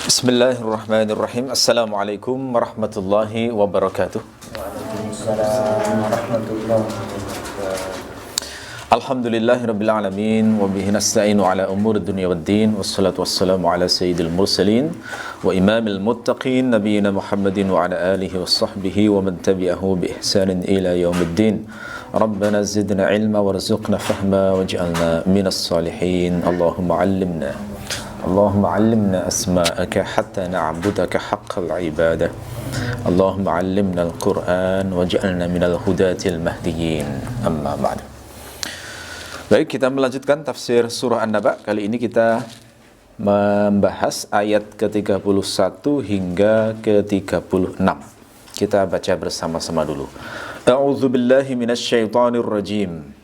Bismillahirrahmanirrahim. Assalamualaikum warahmatullahi wabarakatuh. Waalaikumsalam warahmatullahi wabarakatuh. Alhamdulillahirabbil alamin wa bihi nasta'inu ala umuri dunya waddin wassalatu wassalamu ala sayyidil mursalin wa imamil muttaqin nabiyina Muhammadin wa ala alihi washabbihi wa man tabi'ahu bi ihsanin ila yaumiddin. Rabbana zidna ilma warzuqna fahma waj'alna minas salihin. Allahumma 'allimna Allahumma 'allimna asma'aka hatta na'budaka haqqal ibadah. Allahumma 'allimna al-Qur'an waj'alna minal hudatil mahdiyyin. Amma ba'du. Baik, kita melanjutkan tafsir surah An-Naba. Kali ini kita membahas ayat ke-31 hingga ke-36. Kita baca bersama-sama dulu. A'udzu billahi minasyaitonir rajim.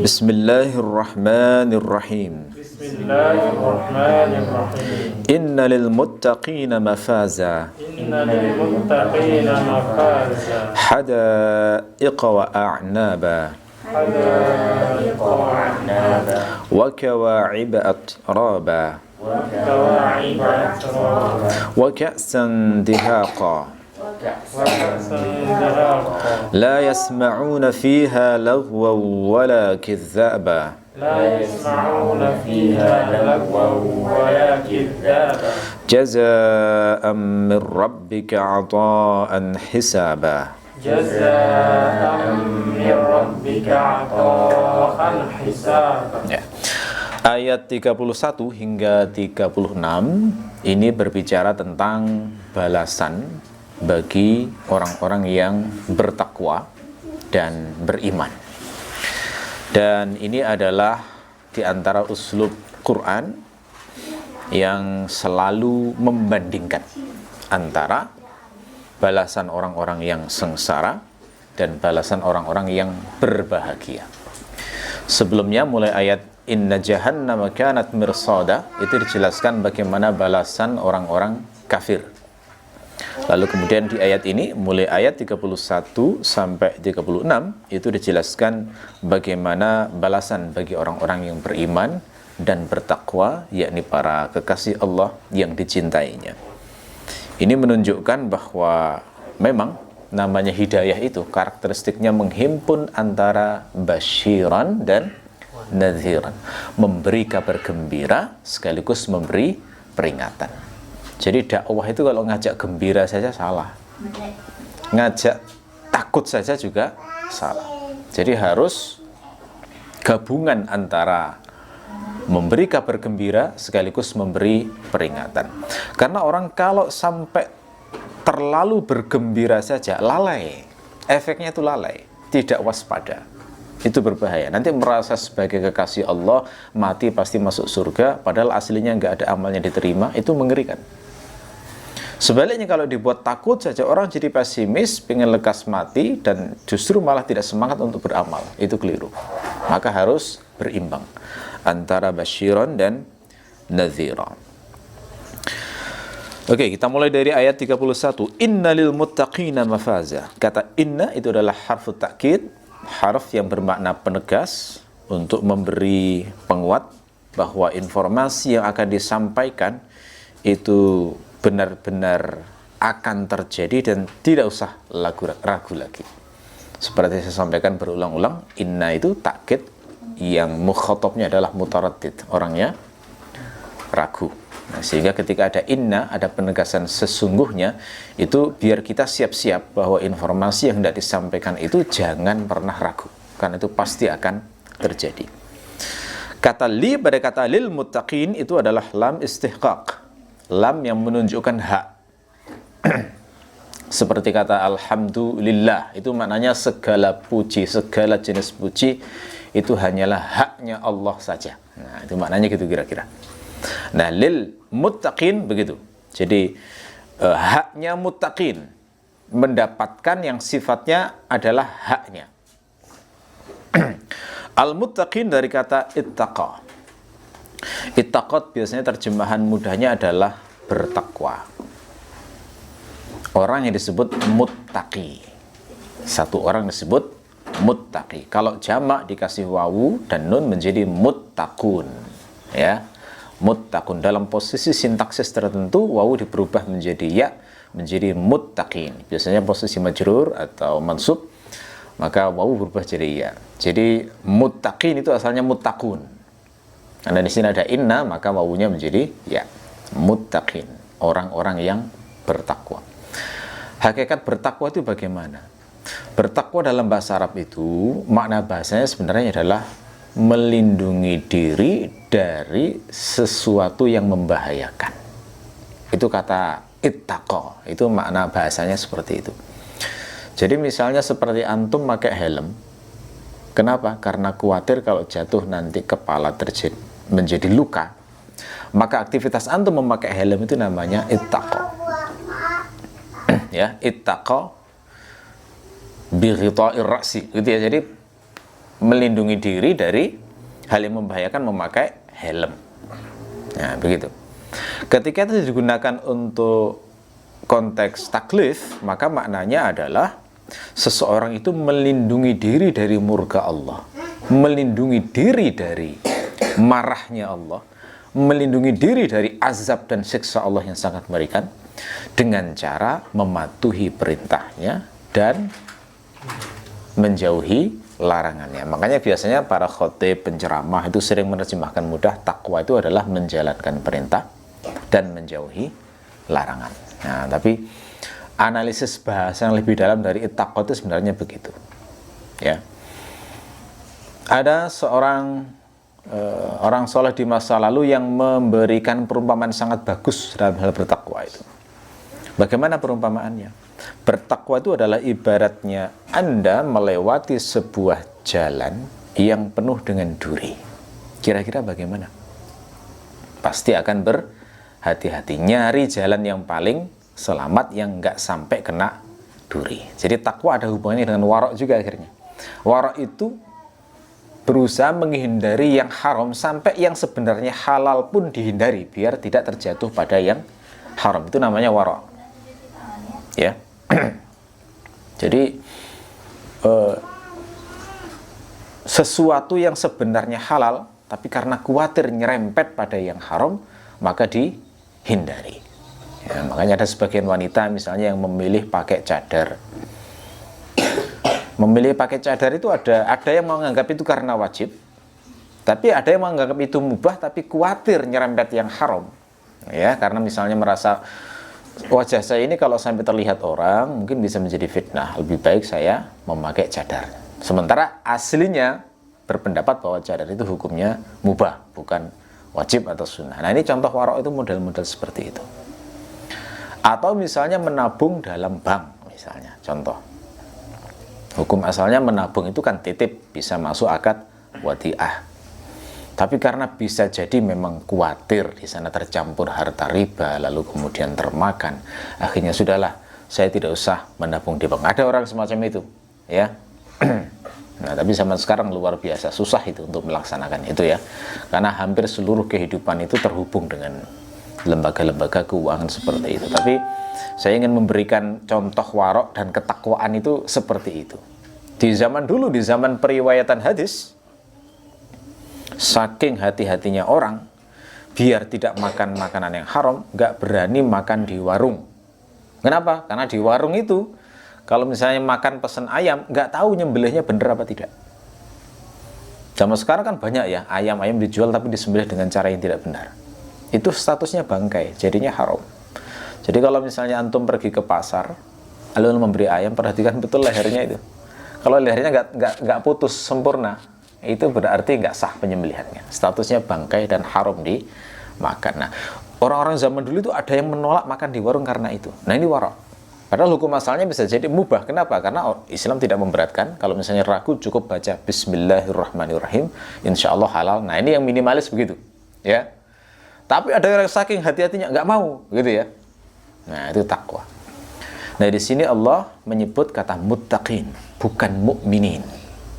Bismillahirrahmanirrahim. Bismillahirrahmanirrahim. Inna lil muttaqina mafaza. Inna lil muttaqina mafaza. Hadaiqa wa a'naba. Hadaiqa wa a'naba. Wa kawa'iba atraba. Wa kawa'iba atraba. Wa ka'san dihaqa. Wa ka'san dihaqa. La yasma'una fiha lagwan wala kidhaba. La yasma'una fiha lagwan wala kidhaba. Jazaa'an min rabbika 'ata'an hisaba. Jazaa'an min rabbika 'ata'an hisaba. Ya. Ayat 31 hingga 36 ini berbicara tentang balasan bagi orang-orang yang bertakwa dan beriman. Dan ini adalah di antara uslub Quran yang selalu membandingkan antara balasan orang-orang yang sengsara dan balasan orang-orang yang berbahagia. Sebelumnya mulai ayat Inna jahannama kanat mirsada itu dijelaskan bagaimana balasan orang-orang kafir. Lalu kemudian di ayat ini mulai ayat 31 sampai 36 itu dijelaskan bagaimana balasan bagi orang-orang yang beriman dan bertakwa, yakni para kekasih Allah yang dicintainya. Ini menunjukkan bahwa memang namanya hidayah itu karakteristiknya menghimpun antara basyiran dan nadhiran, memberi kabar gembira sekaligus memberi peringatan. Jadi dakwah itu kalau ngajak gembira saja salah, ngajak takut saja juga salah. Jadi harus gabungan antara memberi kabar gembira sekaligus memberi peringatan. Karena orang kalau sampai terlalu bergembira saja lalai, efeknya itu lalai, tidak waspada. Itu berbahaya. Nanti merasa sebagai kekasih Allah, mati pasti masuk surga, padahal aslinya nggak ada amalnya diterima, itu mengerikan. Sebaliknya kalau dibuat takut saja, orang jadi pesimis, pengen lekas mati, dan justru malah tidak semangat untuk beramal. Itu keliru. Maka harus berimbang antara basyiran dan nadhiran. Oke, kita mulai dari ayat 31. Inna lil muttaqina mafaza. Kata inna itu adalah harfu ta'kid, harf yang bermakna penegas untuk memberi penguat bahwa informasi yang akan disampaikan itu benar-benar akan terjadi dan tidak usah ragu lagi. Seperti saya sampaikan berulang-ulang, inna itu takkid yang mukhatabnya adalah mutaraddid, orangnya ragu. Nah, sehingga ketika ada inna, ada penegasan sesungguhnya, itu biar kita siap-siap bahwa informasi yang hendak disampaikan itu jangan pernah ragu, karena itu pasti akan terjadi. Kata li pada kata lil muttaqin itu adalah lam istihqaq, lam yang menunjukkan hak. Seperti kata alhamdulillah, itu maknanya segala puji, segala jenis puji itu hanyalah haknya Allah saja. Nah, itu maknanya gitu kira-kira. Nah, lil muttaqin begitu. Jadi haknya muttaqin mendapatkan yang sifatnya adalah haknya. Al-muttaqin dari kata ittaqa. Ittaqat biasanya terjemahan mudahnya adalah bertakwa. Orang yang disebut muttaqi. Satu orang disebut muttaqi. Kalau jamak dikasih wawu dan nun menjadi muttaqun. Ya. muttaqun. Dalam posisi sintaksis tertentu wawu berubah menjadi ya, menjadi muttaqin. Biasanya posisi majrur atau mansub, maka wawu berubah jadi ya. Jadi muttaqin itu asalnya muttaqun. Karena di sini ada inna, maka wawunya menjadi ya, muttaqin, orang-orang yang bertakwa. Hakikat bertakwa itu bagaimana? Bertakwa dalam bahasa Arab itu makna bahasanya sebenarnya adalah melindungi diri dari sesuatu yang membahayakan. Itu kata ittaqa, itu makna bahasanya seperti itu. Jadi misalnya seperti antum pakai helm. Kenapa? Karena khawatir kalau jatuh nanti kepala menjadi luka. Maka aktivitas antum memakai helm itu namanya ittaqa. Ya, ittaqa bi ghita'ir ra'si, gitu ya. Jadi melindungi diri dari hal yang membahayakan memakai helm. Nah, begitu. Ketika itu digunakan untuk konteks taklif, maka maknanya adalah seseorang itu melindungi diri dari murka Allah, melindungi diri dari marahnya Allah, melindungi diri dari azab dan siksa Allah yang sangat mengerikan dengan cara mematuhi perintahnya dan menjauhi larangannya. Makanya biasanya para khotib, penceramah itu sering menerjemahkan mudah takwa itu adalah menjalankan perintah dan menjauhi larangan. Nah, tapi analisis bahasa yang lebih dalam dari ittaqwa itu sebenarnya begitu. Ya. Ada seorang orang soleh di masa lalu yang memberikan perumpamaan sangat bagus dalam hal bertakwa itu. Bagaimana perumpamaannya? Bertakwa itu adalah ibaratnya Anda melewati sebuah jalan yang penuh dengan duri. Kira-kira bagaimana? Pasti akan berhati-hati, nyari jalan yang paling selamat yang nggak sampai kena duri. Jadi takwa ada hubungannya dengan warok juga akhirnya. Warok itu berusaha menghindari yang haram sampai yang sebenarnya halal pun dihindari biar tidak terjatuh pada yang haram. Itu namanya warok. Ya. Jadi sesuatu yang sebenarnya halal tapi karena khawatir nyerempet pada yang haram maka dihindari. Ya, makanya ada sebagian wanita misalnya yang memilih pakai cadar. Memilih pakai cadar itu ada yang menganggap itu karena wajib, tapi ada yang menganggap itu mubah tapi khawatir nyerempet yang haram. Ya, karena misalnya merasa wajah saya ini kalau sampai terlihat orang mungkin bisa menjadi fitnah, lebih baik saya memakai cadar. Sementara aslinya berpendapat bahwa cadar itu hukumnya mubah, bukan wajib atau sunnah. Nah, ini contoh warok itu model-model seperti itu. Atau misalnya menabung dalam bank, misalnya contoh. Hukum asalnya menabung itu kan titip, bisa masuk akad wadiah. Tapi karena bisa jadi memang khawatir di sana tercampur harta riba, lalu kemudian termakan, akhirnya sudahlah, saya tidak usah menabung di bank. Ada orang semacam itu, ya. Nah, tapi zaman sekarang luar biasa susah itu untuk melaksanakan itu ya, karena hampir seluruh kehidupan itu terhubung dengan lembaga-lembaga keuangan seperti itu. Tapi saya ingin memberikan contoh warok dan ketakwaan itu seperti itu. Di zaman dulu, di zaman periwayatan hadis, saking hati-hatinya orang biar tidak makan makanan yang haram, nggak berani makan di warung. Kenapa? Karena di warung itu kalau misalnya makan pesen ayam, nggak tahu nyembelihnya bener apa tidak. Zaman sekarang kan banyak ya ayam-ayam dijual tapi disembelih dengan cara yang tidak benar. Itu statusnya bangkai, jadinya haram. Jadi kalau misalnya antum pergi ke pasar lalu memberi ayam, perhatikan betul lehernya itu. Kalau lehernya nggak putus sempurna, itu berarti nggak sah penyembelihannya, statusnya bangkai dan haram dimakan. Nah, orang-orang zaman dulu itu ada yang menolak makan di warung karena itu. Nah, ini warok. Padahal hukum asalnya bisa jadi mubah. Kenapa? Karena Islam tidak memberatkan. Kalau misalnya ragu cukup baca Bismillahirrahmanirrahim, insya Allah halal. Nah, ini yang minimalis begitu, ya. Tapi ada yang saking hati-hatinya nggak mau, gitu ya. Nah, itu takwa. Nah, di sini Allah menyebut kata muttaqin, bukan mukminin,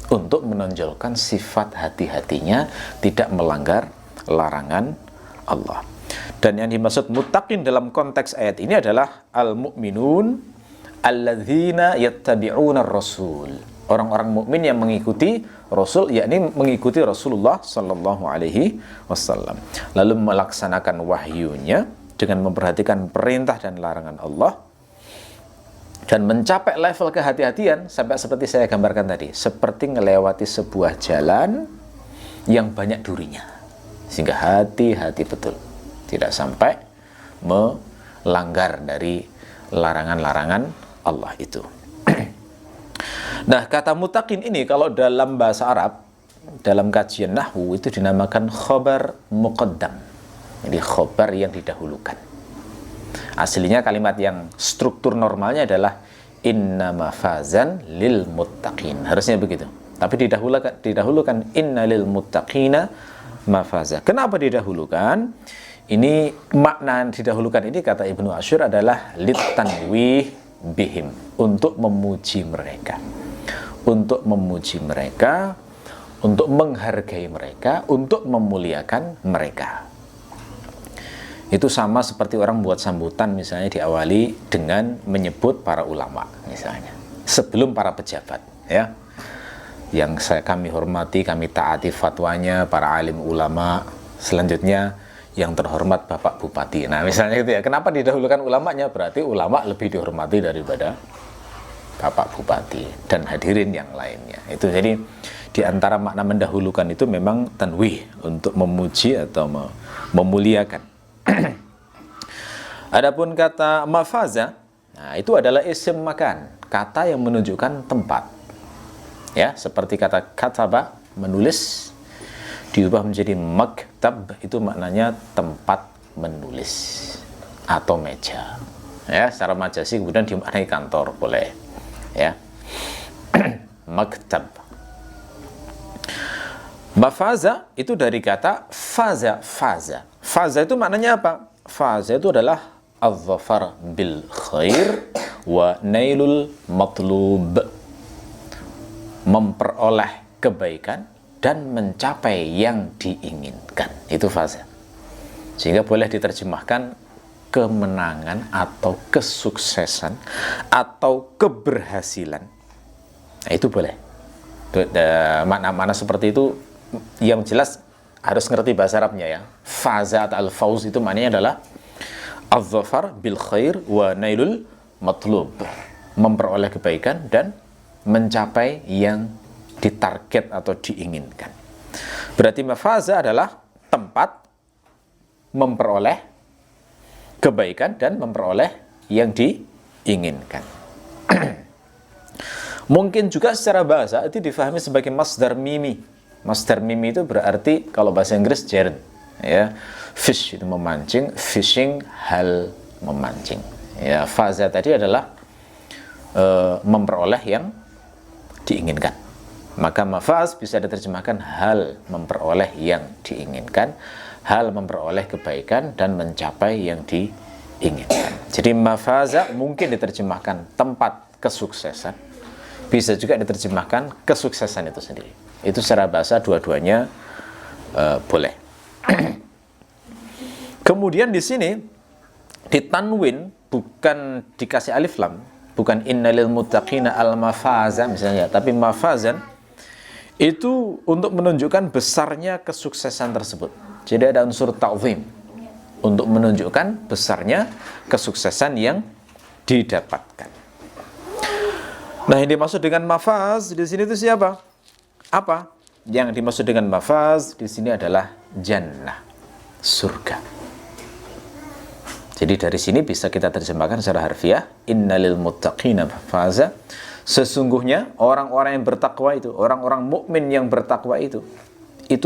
untuk menonjolkan sifat hati-hatinya tidak melanggar larangan Allah. Dan yang dimaksud muttaqin dalam konteks ayat ini adalah al-mu'minun alladzina yattabi'una ar-rasul, orang-orang mukmin yang mengikuti Rasul, yakni mengikuti Rasulullah Sallallahu Alaihi Wasallam, lalu melaksanakan wahyunya dengan memperhatikan perintah dan larangan Allah, dan mencapai level kehati-hatian sampai seperti saya gambarkan tadi, seperti melewati sebuah jalan yang banyak durinya, sehingga hati-hati betul tidak sampai melanggar dari larangan-larangan Allah itu. Nah, kata mutaqin ini kalau dalam bahasa Arab, dalam kajian nahwu itu dinamakan khobar muqaddam. Jadi khobar yang didahulukan. Aslinya kalimat yang struktur normalnya adalah inna mafazan lil muttaqin. Harusnya begitu. Tapi didahulukan inna lil muttaqina mafaza. Kenapa didahulukan? Ini makna didahulukan ini kata Ibnu Asyur adalah litanwih bihim, untuk memuji mereka. Untuk memuji mereka, untuk menghargai mereka, untuk memuliakan mereka. Itu sama seperti orang buat sambutan misalnya diawali dengan menyebut para ulama misalnya, sebelum para pejabat, ya. Yang kami hormati, kami taati fatwanya para alim ulama. Selanjutnya yang terhormat Bapak Bupati. Nah, misalnya gitu ya. Kenapa didahulukan ulamanya? Berarti ulama lebih dihormati daripada Bapak Bupati dan hadirin yang lainnya. Itu jadi di antara makna mendahulukan itu memang tanwih, untuk memuji atau memuliakan. Adapun kata mafaza, nah itu adalah isim makan, kata yang menunjukkan tempat. Ya, seperti kata kataba, menulis, diubah menjadi maktab, itu maknanya tempat menulis atau meja. Ya, secara majasi kemudian dimaknai kantor, boleh. Ya. Maktab. Mafaza itu dari kata faza, faza. Faza itu maknanya apa? Faza itu adalah az-zafar bil khair wa nailul matlub. Memperoleh kebaikan dan mencapai yang diinginkan. Itu faza. Sehingga boleh diterjemahkan kemenangan atau kesuksesan atau keberhasilan. Nah, itu boleh. Makna-makna seperti itu yang jelas harus ngerti bahasa Arabnya ya. Faza atau al-fawz itu maknanya adalah az-zafar bil khair wa nailul matlub. Memperoleh kebaikan dan mencapai yang ditarget atau diinginkan. Berarti mafaza adalah tempat memperoleh kebaikan dan memperoleh yang diinginkan. Mungkin juga secara bahasa itu difahami sebagai masdar mimi. Masdar mimi itu berarti kalau bahasa Inggris gerund, ya. Fish itu memancing, fishing hal memancing. Ya, faza tadi adalah memperoleh yang diinginkan. Maka mafaz bisa diterjemahkan hal memperoleh yang diinginkan, hal memperoleh kebaikan dan mencapai yang diinginkan. Jadi mafaza mungkin diterjemahkan tempat kesuksesan, bisa juga diterjemahkan kesuksesan itu sendiri. Itu secara bahasa dua-duanya boleh. Kemudian di sini ditanwin, bukan dikasih alif lam, bukan innalil muttaqina al mafaza misalnya, tapi mafazan itu untuk menunjukkan besarnya kesuksesan tersebut. Jadi ada unsur ta'zim untuk menunjukkan besarnya kesuksesan yang didapatkan. Nah, yang dimaksud dengan mafaz di sini itu siapa? Apa? Yang dimaksud dengan mafaz di sini adalah jannah, surga. Jadi dari sini bisa kita terjemahkan secara harfiah, innalil muttaqina mafaza. Sesungguhnya orang-orang yang bertakwa itu, orang-orang mukmin yang bertakwa itu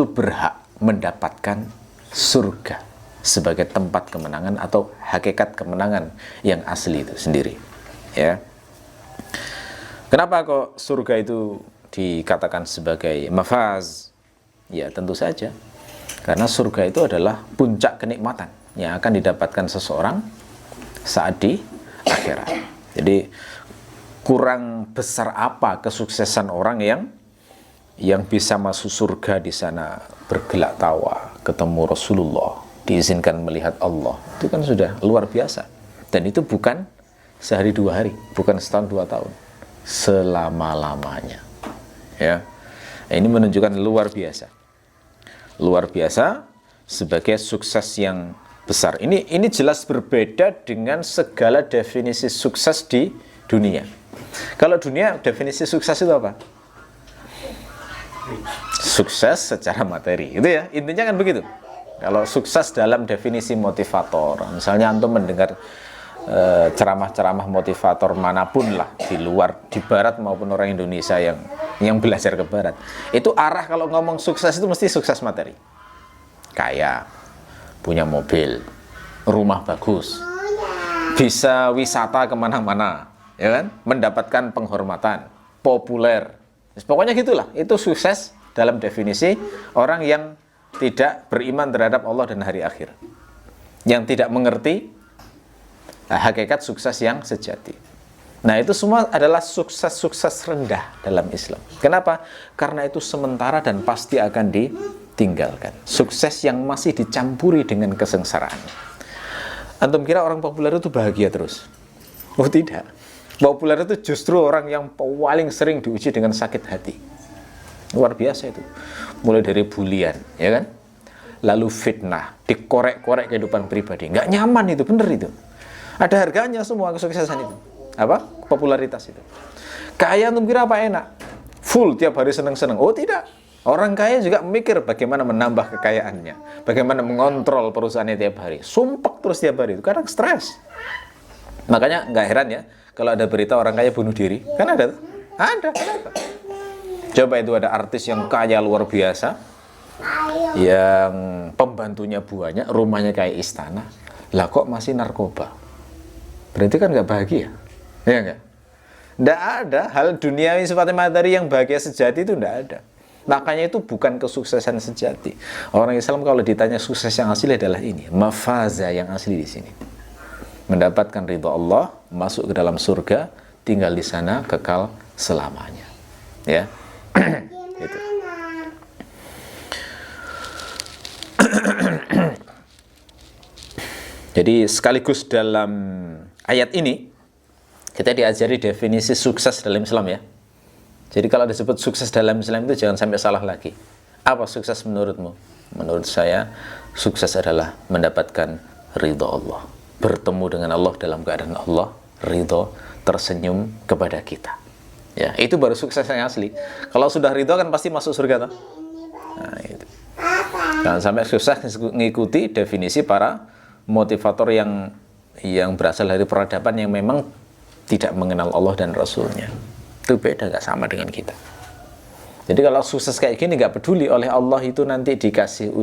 berhak mendapatkan surga sebagai tempat kemenangan atau hakikat kemenangan yang asli itu sendiri. Ya. Kenapa kok surga itu dikatakan sebagai mafaz? Ya, tentu saja karena surga itu adalah puncak kenikmatan yang akan didapatkan seseorang saat di akhirat. Jadi kurang besar apa kesuksesan orang yang bisa masuk surga di sana, bergelak tawa, ketemu Rasulullah, diizinkan melihat Allah. Itu kan sudah luar biasa. Dan itu bukan sehari dua hari, bukan setahun dua tahun, selama-lamanya. Ya, ini menunjukkan luar biasa, sebagai sukses yang besar. Ini jelas berbeda dengan segala definisi sukses di dunia. Kalau dunia, definisi sukses itu apa? Sukses secara materi, itu ya, intinya kan begitu. Kalau sukses dalam definisi motivator, misalnya antum mendengar ceramah-ceramah motivator manapun lah, di luar, di barat maupun orang Indonesia yang belajar ke barat, itu arah kalau ngomong sukses itu mesti sukses materi, kaya, punya mobil, rumah bagus, bisa wisata kemana-mana, ya kan, mendapatkan penghormatan, populer, pokoknya gitulah. Itu sukses dalam definisi orang yang tidak beriman terhadap Allah dan hari akhir, yang tidak mengerti hakikat sukses yang sejati. Nah, itu semua adalah sukses-sukses rendah dalam Islam. Kenapa? Karena itu sementara dan pasti akan ditinggalkan. Sukses yang masih dicampuri dengan kesengsaraan. Antum kira orang populer itu bahagia terus? Oh tidak. Populer itu justru orang yang paling sering diuji dengan sakit hati. Luar biasa itu. Mulai dari bulian, ya kan? Lalu fitnah, dikorek-korek kehidupan pribadi. Nggak nyaman itu, bener itu. Ada harganya semua kesuksesan itu. Apa? Popularitas itu. Kaya antum kira apa enak? Full tiap hari seneng-seneng. Oh tidak. Orang kaya juga mikir bagaimana menambah kekayaannya, bagaimana mengontrol perusahaannya tiap hari. Sumpek terus tiap hari itu, kadang stres. Makanya nggak heran ya kalau ada berita orang kaya bunuh diri. Kan ada tuh? Ada. Kenapa? Coba itu ada artis yang kaya luar biasa, yang pembantunya banyak, rumahnya kayak istana, lah kok masih narkoba? Berarti kan nggak bahagia, ya nggak? Nggak ada hal duniawi sifatnya materi yang bahagia sejati, itu nggak ada. Makanya itu bukan kesuksesan sejati. Orang Islam kalau ditanya sukses yang asli adalah ini, mafaza yang asli di sini. Mendapatkan ridho Allah, masuk ke dalam surga, tinggal di sana kekal selamanya. Ya, itu. Jadi sekaligus dalam ayat ini kita diajari definisi sukses dalam Islam ya. Jadi kalau disebut sukses dalam Islam itu jangan sampai salah lagi. Apa sukses menurutmu? Menurut saya, sukses adalah mendapatkan ridho Allah. Bertemu dengan Allah dalam keadaan Allah ridho, tersenyum kepada kita. Ya, itu baru sukses yang asli. Kalau sudah ridho kan pasti masuk surga toh. Nah, itu. Jangan sampai sukses mengikuti definisi para motivator yang berasal dari peradaban yang memang tidak mengenal Allah dan Rasulnya. Itu beda, nggak sama dengan kita. Jadi kalau sukses kayak gini nggak peduli oleh Allah, itu nanti dikasih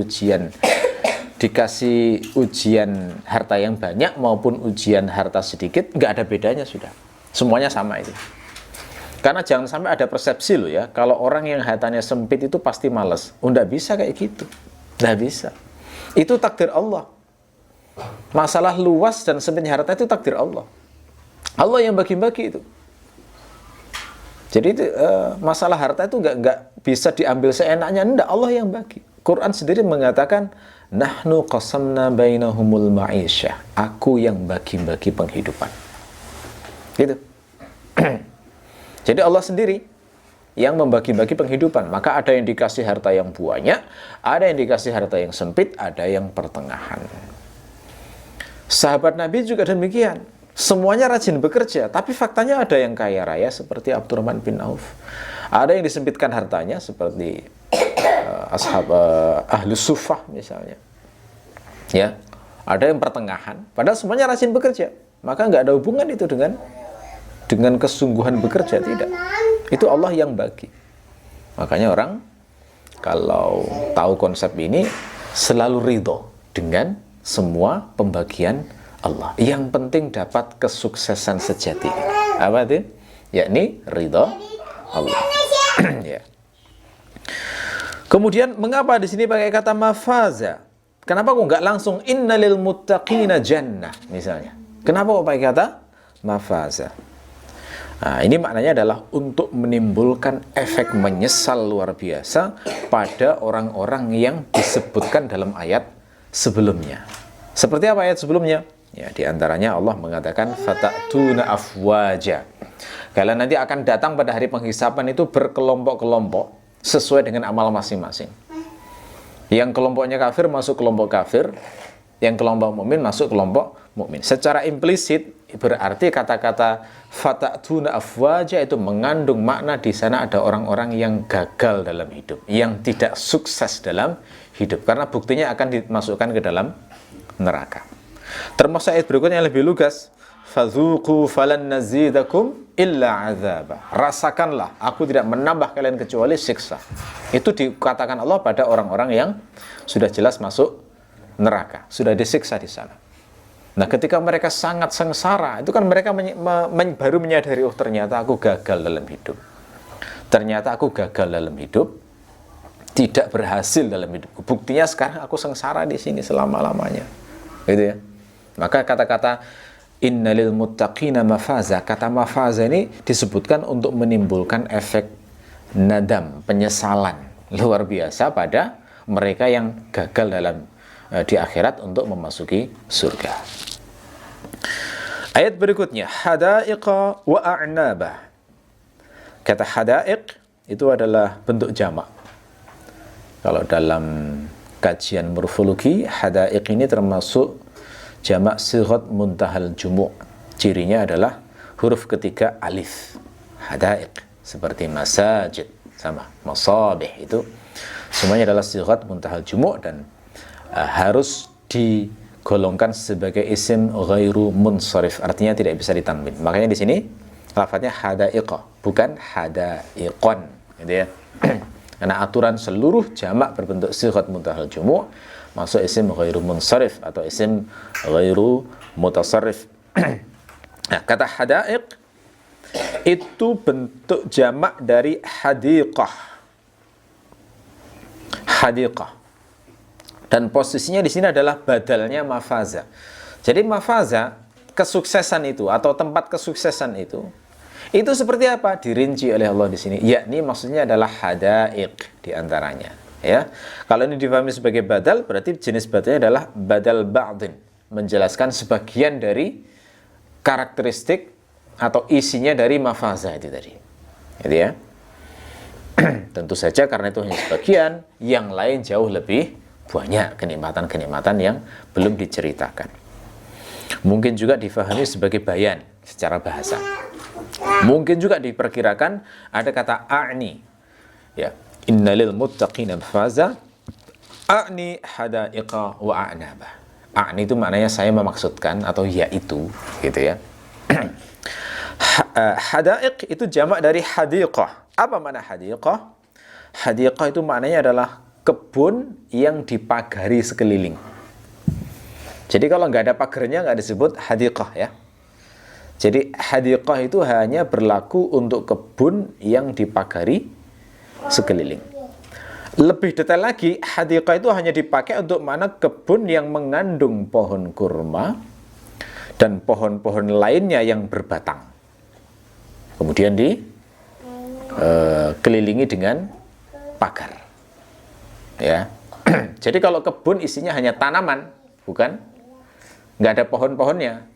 ujian harta yang banyak maupun ujian harta sedikit, nggak ada bedanya sudah. Semuanya sama itu. Karena jangan sampai ada persepsi loh ya, kalau orang yang hartanya sempit itu pasti malas. Oh, nggak bisa kayak gitu. Nggak bisa. Itu takdir Allah. Masalah luas dan sempitnya harta itu takdir Allah. Allah yang bagi-bagi itu. Jadi itu, masalah harta itu nggak bisa diambil seenaknya. Enggak, Allah yang bagi. Quran sendiri mengatakan, nahnu qasamna bainahumul ma'isyah. Aku yang bagi-bagi penghidupan. Gitu. Jadi Allah sendiri yang membagi-bagi penghidupan. Maka ada yang dikasih harta yang banyak, ada yang dikasih harta yang sempit, ada yang pertengahan. Sahabat Nabi juga demikian. Semuanya rajin bekerja, tapi faktanya ada yang kaya raya seperti Abdurrahman bin Auf. Ada yang disempitkan hartanya seperti Ahlus Suffah misalnya. Ya, ada yang pertengahan. Padahal semuanya rajin bekerja. Maka nggak ada hubungan itu dengan kesungguhan bekerja, tidak. Itu Allah yang bagi. Makanya orang kalau tahu konsep ini selalu ridho dengan semua pembagian Allah. Yang penting dapat kesuksesan sejati. Apa itu? Yakni ridho Allah. Ya. Kemudian mengapa di sini pakai kata mafaza? Kenapa kok nggak langsung innalil muttaqina jannah misalnya? Kenapa kok pakai kata mafaza? Nah, ini maknanya adalah untuk menimbulkan efek menyesal luar biasa pada orang-orang yang disebutkan dalam ayat sebelumnya. Seperti apa ayat sebelumnya? Ya, di antaranya Allah mengatakan fatatuna afwaja. Kalian nanti akan datang pada hari penghisapan itu berkelompok-kelompok sesuai dengan amal masing-masing. Yang kelompoknya kafir masuk kelompok kafir, yang kelompok mukmin masuk kelompok mukmin. Secara implisit berarti kata-kata fatatuna afwaja itu mengandung makna di sana ada orang-orang yang gagal dalam hidup, yang tidak sukses dalam hidup karena buktinya akan dimasukkan ke dalam neraka. Termasuk ayat berikutnya yang lebih lugas, fadzuqu falan nazidakum illa azaba. Rasakanlah, aku tidak menambah kalian kecuali siksa. Itu dikatakan Allah pada orang-orang yang sudah jelas masuk neraka, sudah disiksa di sana. Nah, ketika mereka sangat sengsara, itu kan mereka baru menyadari, oh ternyata aku gagal dalam hidup. Ternyata aku gagal dalam hidup, tidak berhasil dalam hidupku. Buktinya sekarang aku sengsara di sini selama-lamanya. Gitu ya. Maka kata-kata innalil muttaqina mafaza, kata mafaza ini disebutkan untuk menimbulkan efek nadam, penyesalan luar biasa pada mereka yang gagal dalam di akhirat untuk memasuki surga. Ayat berikutnya, hadaiqa wa a'naba. Kata hadaiq itu adalah bentuk jamak. Kalau dalam kajian morfologi, hadaiq ini termasuk jamak sighat muntahal jumu'. Cirinya adalah huruf ketiga alif. Hadaiq seperti masajid sama masabih, itu semuanya adalah sighat muntahal jumu' dan harus digolongkan sebagai isim ghairu munsharif, artinya tidak bisa ditanwin. Makanya di sini lafadznya hadaiqa, bukan hadaiqon, gitu ya. Karena aturan seluruh jamak berbentuk sighat muntahal jumu' masuk isim ghairu munsharif atau isim ghairu mutasarrif. Nah, kata hadaiq itu bentuk jamak dari hadiqah. Hadiqah. Dan posisinya di sini adalah badalnya mafaza. Jadi mafaza, kesuksesan itu atau tempat kesuksesan itu seperti apa? Dirinci oleh Allah di sini. Yakni maksudnya adalah hadaiq di antaranya. Ya, kalau ini difahami sebagai badal, berarti jenis badalnya adalah badal ba'din, menjelaskan sebagian dari karakteristik atau isinya dari mafaza itu tadi. Gitu ya. Tentu saja karena itu hanya sebagian, yang lain jauh lebih banyak kenikmatan-kenikmatan yang belum diceritakan. Mungkin juga difahami sebagai bayan secara bahasa. Mungkin juga diperkirakan ada kata a'ni. Ya, innalil muttaqina mafaza a'ni hadaiqa wa a'naba. A'ni itu maknanya saya memaksudkan atau yaitu, gitu ya. Hadaiq itu jamak dari hadiqah. Apa makna hadiqah? Hadiqah itu maknanya adalah kebun yang dipagari sekeliling. Jadi kalau nggak ada pagarnya nggak disebut hadiqah ya. Jadi hadiqah itu hanya berlaku untuk kebun yang dipagari sekeliling. Lebih detail lagi, hadiqah itu hanya dipakai untuk mana kebun yang mengandung pohon kurma dan pohon-pohon lainnya yang berbatang. Kemudian dikelilingi dengan pagar. Ya. Jadi kalau kebun isinya hanya tanaman, bukan, nggak ada pohon-pohonnya,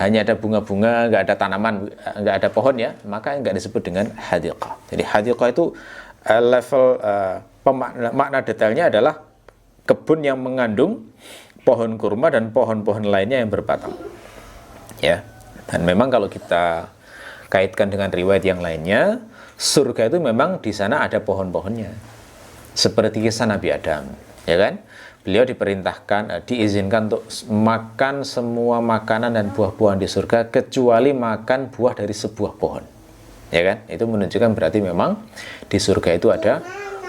hanya ada bunga-bunga, nggak ada tanaman, nggak ada pohon ya, maka nggak disebut dengan hadiqah. Jadi hadiqah itu level makna detailnya adalah kebun yang mengandung pohon kurma dan pohon-pohon lainnya yang berbatang. Ya. Dan memang kalau kita kaitkan dengan riwayat yang lainnya, surga itu memang di sana ada pohon-pohonnya. Seperti kisah Nabi Adam, ya kan? Beliau diperintahkan, diizinkan untuk makan semua makanan dan buah-buahan di surga kecuali makan buah dari sebuah pohon. Ya kan? Itu menunjukkan berarti memang di surga itu ada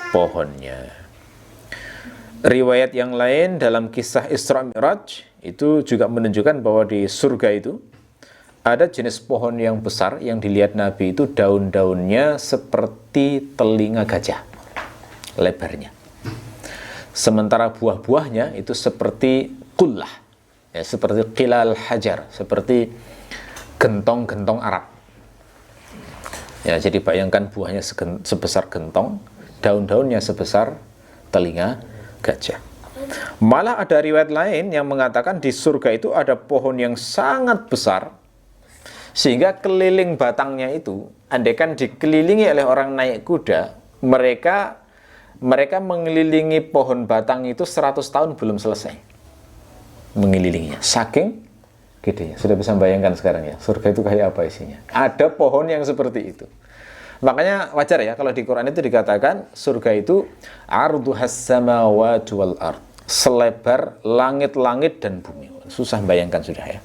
pohonnya. Riwayat yang lain dalam kisah Isra Mi'raj itu juga menunjukkan bahwa di surga itu ada jenis pohon yang besar yang dilihat Nabi itu daun-daunnya seperti telinga gajah lebarnya. Sementara buah-buahnya itu seperti qullah, ya, seperti qilal hajar, seperti gentong-gentong Arab. Ya, jadi bayangkan buahnya sebesar gentong, daun-daunnya sebesar telinga gajah. Malah ada riwayat lain yang mengatakan di surga itu ada pohon yang sangat besar, sehingga keliling batangnya itu, andaikan dikelilingi oleh orang naik kuda, mereka mengelilingi pohon batang itu 100 tahun belum selesai mengelilinginya, saking gedenya. Sudah bisa bayangkan sekarang ya, surga itu kayak apa isinya. Ada pohon yang seperti itu. Makanya wajar ya kalau di Quran itu dikatakan surga itu arduhas samawati wal ard, selebar langit-langit dan bumi. Susah bayangkan sudah ya.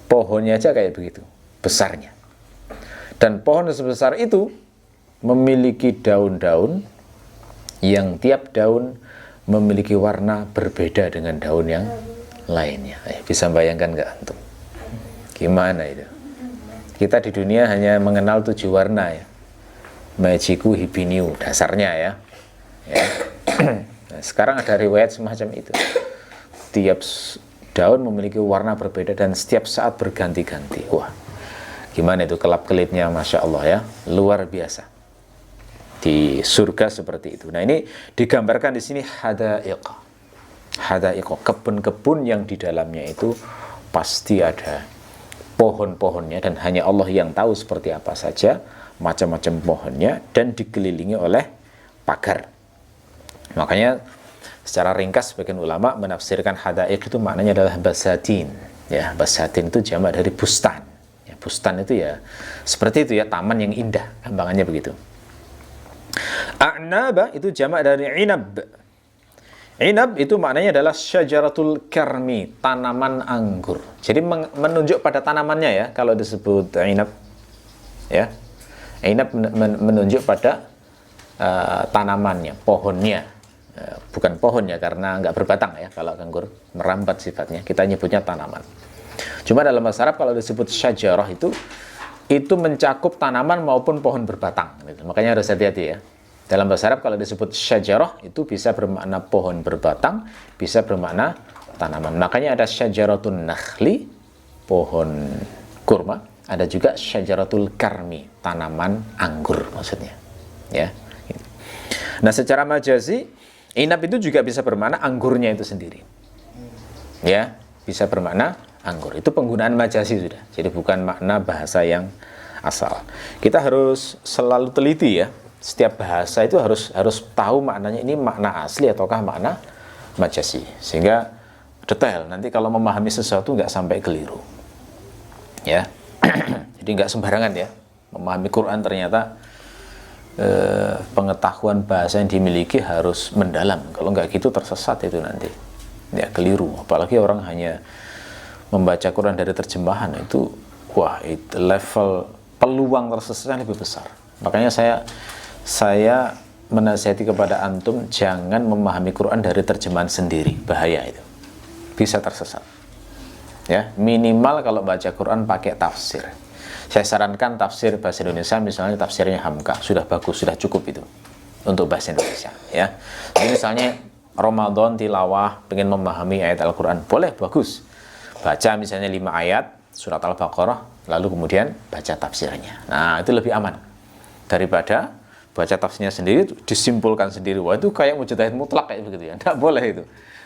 Pohonnya aja kayak begitu besarnya. Dan pohon sebesar itu memiliki daun-daun yang tiap daun memiliki warna berbeda dengan daun yang lainnya. Bisa bayangkan nggak antum? Gimana itu? Kita di dunia hanya mengenal 7 warna ya. Majiku hibiniu dasarnya ya. Nah, sekarang ada riwayat semacam itu. Tiap daun memiliki warna berbeda dan setiap saat berganti-ganti. Wah, gimana itu kelap-kelipnya, Masya Allah ya. Luar biasa. Di surga seperti itu. Nah, ini digambarkan di sini hadaiq. Hadaiq, kebun-kebun yang di dalamnya itu pasti ada pohon-pohonnya, dan hanya Allah yang tahu seperti apa saja macam-macam pohonnya, dan dikelilingi oleh pagar. Makanya secara ringkas sebagian ulama menafsirkan hadaiq itu maknanya adalah basatin. Ya, basatin itu jamak dari bustan. Ya, bustan itu ya seperti itu ya, taman yang indah, gampangannya begitu. A'naba itu jamak dari inab. Inab itu maknanya adalah syajaratul karmi, tanaman anggur. Jadi menunjuk pada tanamannya ya, kalau disebut inab. Ya. Inab menunjuk pada tanamannya, pohonnya. Bukan pohonnya karena nggak berbatang ya, kalau anggur merambat sifatnya. Kita nyebutnya tanaman. Cuma dalam bahasa Arab kalau disebut syajarah itu mencakup tanaman maupun pohon berbatang. Makanya harus hati-hati ya. Dalam bahasa Arab kalau disebut syajarah itu bisa bermakna pohon berbatang, bisa bermakna tanaman. Makanya ada syajaratun nakhli, pohon kurma, ada juga syajaratul karmi, tanaman anggur maksudnya. Ya. Nah, secara majazi, inab itu juga bisa bermakna anggurnya itu sendiri. Ya, bisa bermakna anggur. Itu penggunaan majazi sudah. Jadi bukan makna bahasa yang asal. Kita harus selalu teliti ya. Setiap bahasa itu harus tahu maknanya, ini makna asli ataukah makna majazi, sehingga detail. Nanti kalau memahami sesuatu nggak sampai keliru. Ya, jadi nggak sembarangan ya. Memahami Quran ternyata pengetahuan bahasa yang dimiliki harus mendalam. Kalau nggak gitu tersesat itu nanti. Ya keliru. Apalagi orang hanya membaca Quran dari terjemahan itu, wah itu level peluang tersesatnya lebih besar. Makanya saya menasihati kepada antum jangan memahami Quran dari terjemahan sendiri, bahaya itu, bisa tersesat ya. Minimal kalau baca Quran pakai tafsir. Saya sarankan tafsir bahasa Indonesia, misalnya tafsirnya Hamka, sudah bagus, sudah cukup itu untuk bahasa Indonesia ya. Jadi misalnya Ramadan tilawah, pengen memahami ayat Al-Quran, boleh, bagus, baca misalnya 5 ayat surat Al-Baqarah, lalu kemudian baca tafsirnya. Nah, itu lebih aman daripada baca tafsirnya sendiri, disimpulkan sendiri. Wah, itu kayak mujtahid mutlak kayak begitu ya. Tidak boleh itu.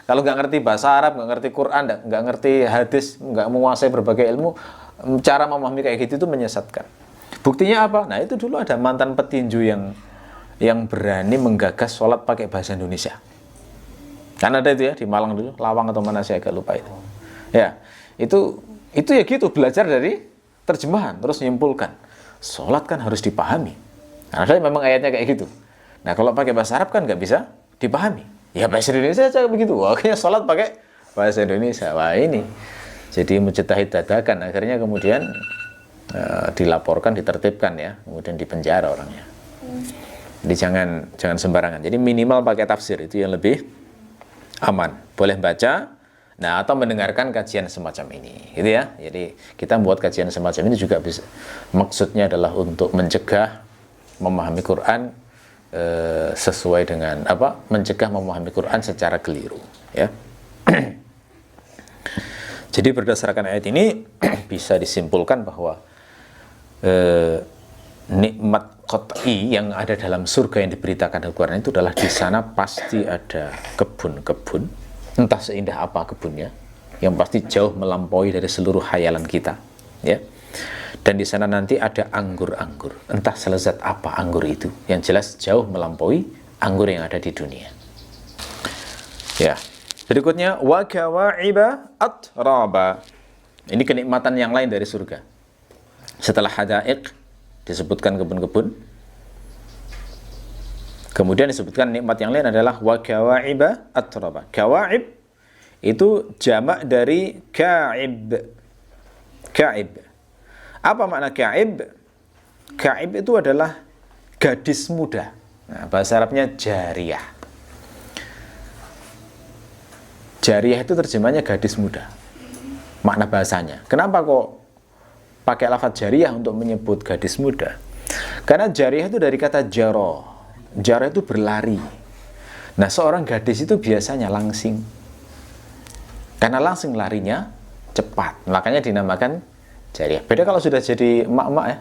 Kalau nggak ngerti bahasa Arab, nggak ngerti Quran, nggak ngerti hadis, nggak menguasai berbagai ilmu, cara memahami kayak gitu itu menyesatkan. Buktinya apa? Nah, itu dulu ada mantan petinju yang berani menggagas sholat pakai bahasa Indonesia. Kan ada itu ya di Malang dulu, Lawang atau mana saya agak lupa itu. Ya, itu ya gitu, belajar dari terjemahan terus menyimpulkan. Sholat kan harus dipahami. Nah, memang ayatnya kayak gitu. Nah, kalau pakai bahasa Arab kan nggak bisa dipahami. Ya bahasa Indonesia aja begitu. Akhirnya sholat pakai bahasa Indonesia. Wah, ini jadi mujtahid dadakan. Akhirnya kemudian dilaporkan, ditertibkan ya, kemudian dipenjara orangnya. Jadi jangan sembarangan. Jadi minimal pakai tafsir, itu yang lebih aman. Boleh baca, nah atau mendengarkan kajian semacam ini, gitu ya. Jadi kita buat kajian semacam ini juga bisa. Maksudnya adalah untuk mencegah memahami Quran sesuai dengan apa? Mencegah memahami Quran secara keliru, ya. Jadi berdasarkan ayat ini bisa disimpulkan bahwa nikmat qat'i yang ada dalam surga yang diberitakan Al-Quran itu adalah di sana pasti ada kebun-kebun, entah seindah apa kebunnya, yang pasti jauh melampaui dari seluruh khayalan kita, ya. Dan di sana nanti ada anggur-anggur, entah selezat apa anggur itu, yang jelas jauh melampaui anggur yang ada di dunia. Ya. Berikutnya wa kawa'iba atraba. Ini kenikmatan yang lain dari surga. Setelah hadaiq disebutkan kebun-kebun, kemudian disebutkan nikmat yang lain adalah wa kawa'iba atraba. Kawa'ib itu jamak dari ka'ib. Ka'ib. Apa makna ka'ib? Ka'ib itu adalah gadis muda. Nah, bahasa Arabnya jariyah. Jariyah itu terjemahnya gadis muda. Makna bahasanya. Kenapa kok pakai lafaz jariyah untuk menyebut gadis muda? Karena jariyah itu dari kata jaro. Jaro itu berlari. Nah, seorang gadis itu biasanya langsing. Karena langsing larinya cepat. Makanya dinamakan jariyah. Beda kalau sudah jadi emak-emak ya.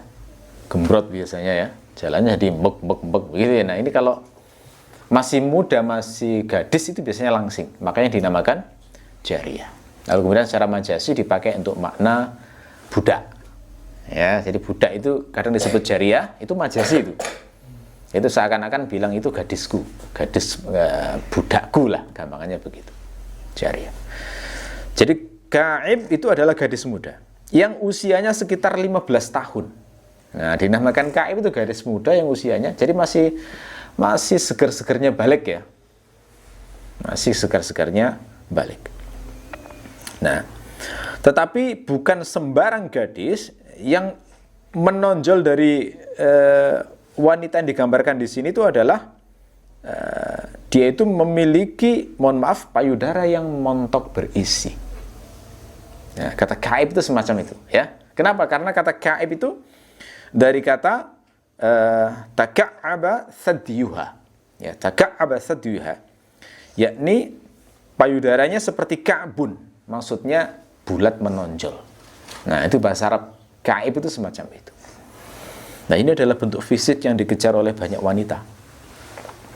Gembrot biasanya ya. Jalannya jadi mbek begitu ya. Nah, ini kalau masih muda, masih gadis itu biasanya langsing. Makanya dinamakan jariyah. Lalu kemudian secara majasi dipakai untuk makna budak. Ya, jadi budak itu kadang disebut jariyah, itu majasi itu. Itu seakan-akan bilang itu gadisku, gadis budakku lah, gampangannya begitu. Jariyah. Jadi ka'ib itu adalah gadis muda yang usianya sekitar 15 tahun. Nah, dinamakan ka'ib itu gadis muda yang usianya jadi masih segar-segarnya balik ya. Masih segar-segarnya balik. Nah, tetapi bukan sembarang gadis yang menonjol dari wanita yang digambarkan di sini itu adalah dia itu memiliki, mohon maaf, payudara yang montok berisi. Nah, kata ka'ib itu semacam itu, ya. Kenapa? Karena kata ka'ib itu dari kata taka'aba thadyuha, ya, taka'aba thadyuha, yakni payudaranya seperti ka'bun, maksudnya bulat menonjol. Nah, itu bahasa Arab ka'ib itu semacam itu. Nah, ini adalah bentuk fisik yang dikejar oleh banyak wanita,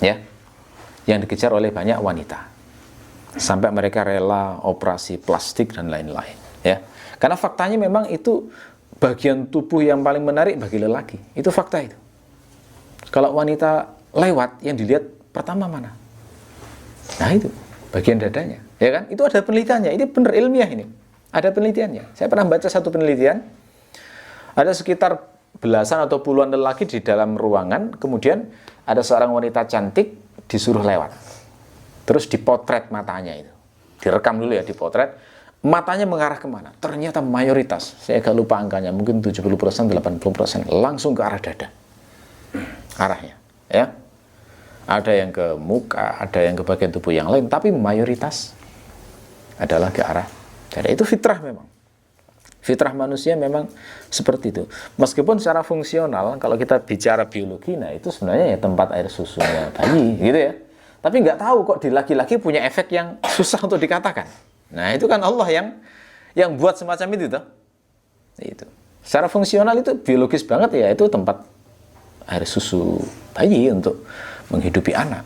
ya, yang dikejar oleh banyak wanita sampai mereka rela operasi plastik dan lain-lain, ya, karena faktanya memang itu bagian tubuh yang paling menarik bagi lelaki. Itu fakta itu. Kalau wanita lewat, yang dilihat pertama mana? Nah, itu bagian dadanya, ya kan? Itu ada penelitiannya. Ini benar ilmiah ini. Ada penelitiannya. Saya pernah baca satu penelitian. Ada sekitar belasan atau puluhan lelaki di dalam ruangan, kemudian ada seorang wanita cantik disuruh lewat. Terus dipotret matanya itu. Direkam dulu ya, dipotret. Matanya mengarah kemana? Ternyata mayoritas, saya agak lupa angkanya, mungkin 70%, 80%, langsung ke arah dada. Arahnya, ya. Ada yang ke muka, ada yang ke bagian tubuh yang lain, tapi mayoritas adalah ke arah dada. Itu fitrah memang. Fitrah manusia memang seperti itu. Meskipun secara fungsional, kalau kita bicara biologi, nah itu sebenarnya ya tempat air susunya bayi, gitu ya. Tapi nggak tahu kok di laki-laki punya efek yang susah untuk dikatakan. Nah, itu kan Allah yang buat semacam itu toh. Itu. Secara fungsional itu biologis banget ya, itu tempat air susu bayi untuk menghidupi anak.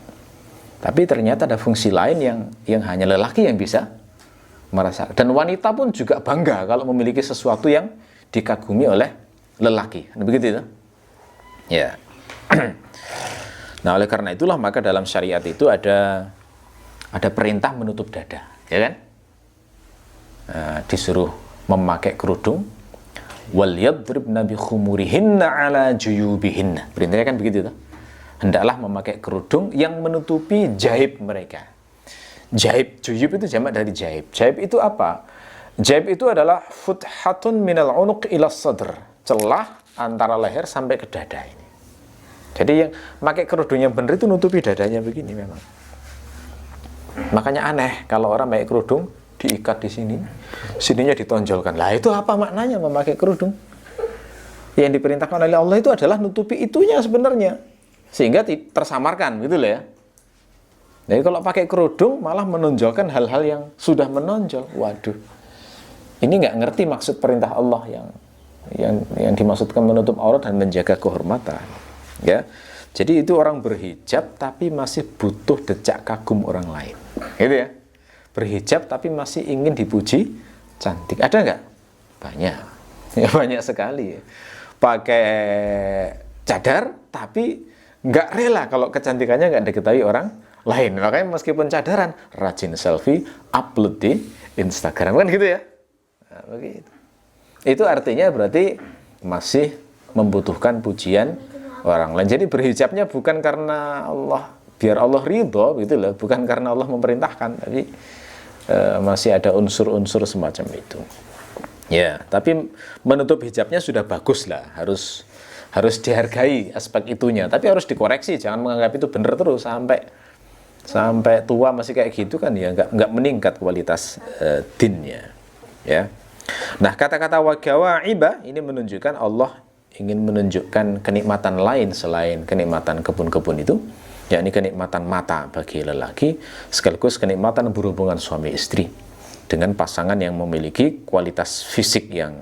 Tapi ternyata ada fungsi lain yang hanya lelaki yang bisa merasakan. Dan wanita pun juga bangga kalau memiliki sesuatu yang dikagumi oleh lelaki. Begitu itu. Ya. Nah, oleh karena itulah maka dalam syariat itu ada perintah menutup dada, ya kan? Disuruh memakai kerudung, wal yadribna bi khumurihinna ala juyubihinna. Perintahnya kan begitu tuh. Hendaklah memakai kerudung yang menutupi jaib mereka. Jaib, juyub itu jamak dari jaib. Jaib itu apa? Jaib itu adalah futhatun minal unuq ila sadr. Celah antara leher sampai ke dada ini. Jadi yang pakai kerudung yang benar itu nutupi dadanya begini memang. Makanya aneh kalau orang pakai kerudung diikat di sini, sininya ditonjolkan. Lah itu apa maknanya memakai kerudung? Yang diperintahkan oleh Allah itu adalah nutupi itunya sebenarnya, sehingga tersamarkan gitu loh ya. Jadi kalau pakai kerudung malah menonjolkan hal-hal yang sudah menonjol. Waduh, ini nggak ngerti maksud perintah Allah yang dimaksudkan menutup aurat dan menjaga kehormatan. Ya. Jadi itu orang berhijab tapi masih butuh decak kagum orang lain. Gitu ya. Berhijab tapi masih ingin dipuji cantik. Ada nggak? Banyak. Ya, banyak sekali. Pakai cadar tapi nggak rela kalau kecantikannya nggak diketahui orang lain. Makanya meskipun cadaran, rajin selfie, upload di Instagram, kan gitu ya. Nah, begitu. Itu artinya berarti masih membutuhkan pujian orang lain. Jadi berhijabnya bukan karena Allah, biar Allah ridho gitu loh, bukan karena Allah memerintahkan, tapi masih ada unsur-unsur semacam itu. Ya, tapi menutup hijabnya sudah bagus lah, harus dihargai aspek itunya, tapi harus dikoreksi, jangan menganggap itu benar terus sampai tua masih kayak gitu kan ya, nggak meningkat kualitas dinnya. Ya. Nah, kata-kata wagawaiba ini menunjukkan Allah ingin menunjukkan kenikmatan lain selain kenikmatan kebun-kebun itu, yakni kenikmatan mata bagi lelaki sekaligus kenikmatan berhubungan suami istri dengan pasangan yang memiliki kualitas fisik yang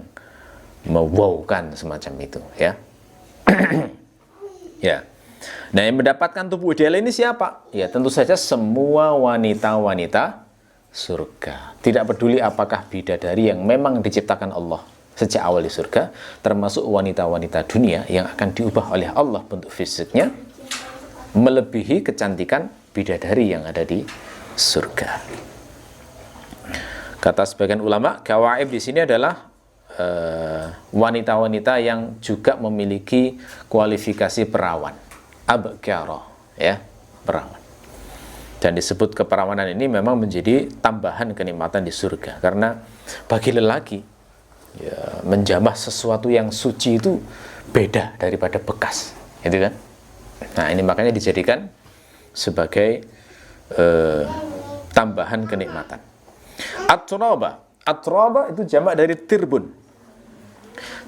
mewowkan semacam itu, ya. Ya. Nah, yang mendapatkan tubuh ideal ini siapa? Ya, tentu saja semua wanita-wanita surga. Tidak peduli apakah bidadari yang memang diciptakan Allah sejak awal di surga, termasuk wanita-wanita dunia yang akan diubah oleh Allah bentuk fisiknya melebihi kecantikan bidadari yang ada di surga. Kata sebagian ulama, gawaib di sini adalah wanita-wanita yang juga memiliki kualifikasi perawan, abkara, ya, perawan. Dan disebut keperawanan ini memang menjadi tambahan kenikmatan di surga, karena bagi lelaki ya, menjamah sesuatu yang suci itu beda daripada bekas, gitu kan? Nah, ini makanya dijadikan sebagai tambahan kenikmatan. At-turaba itu jamak dari tirbun.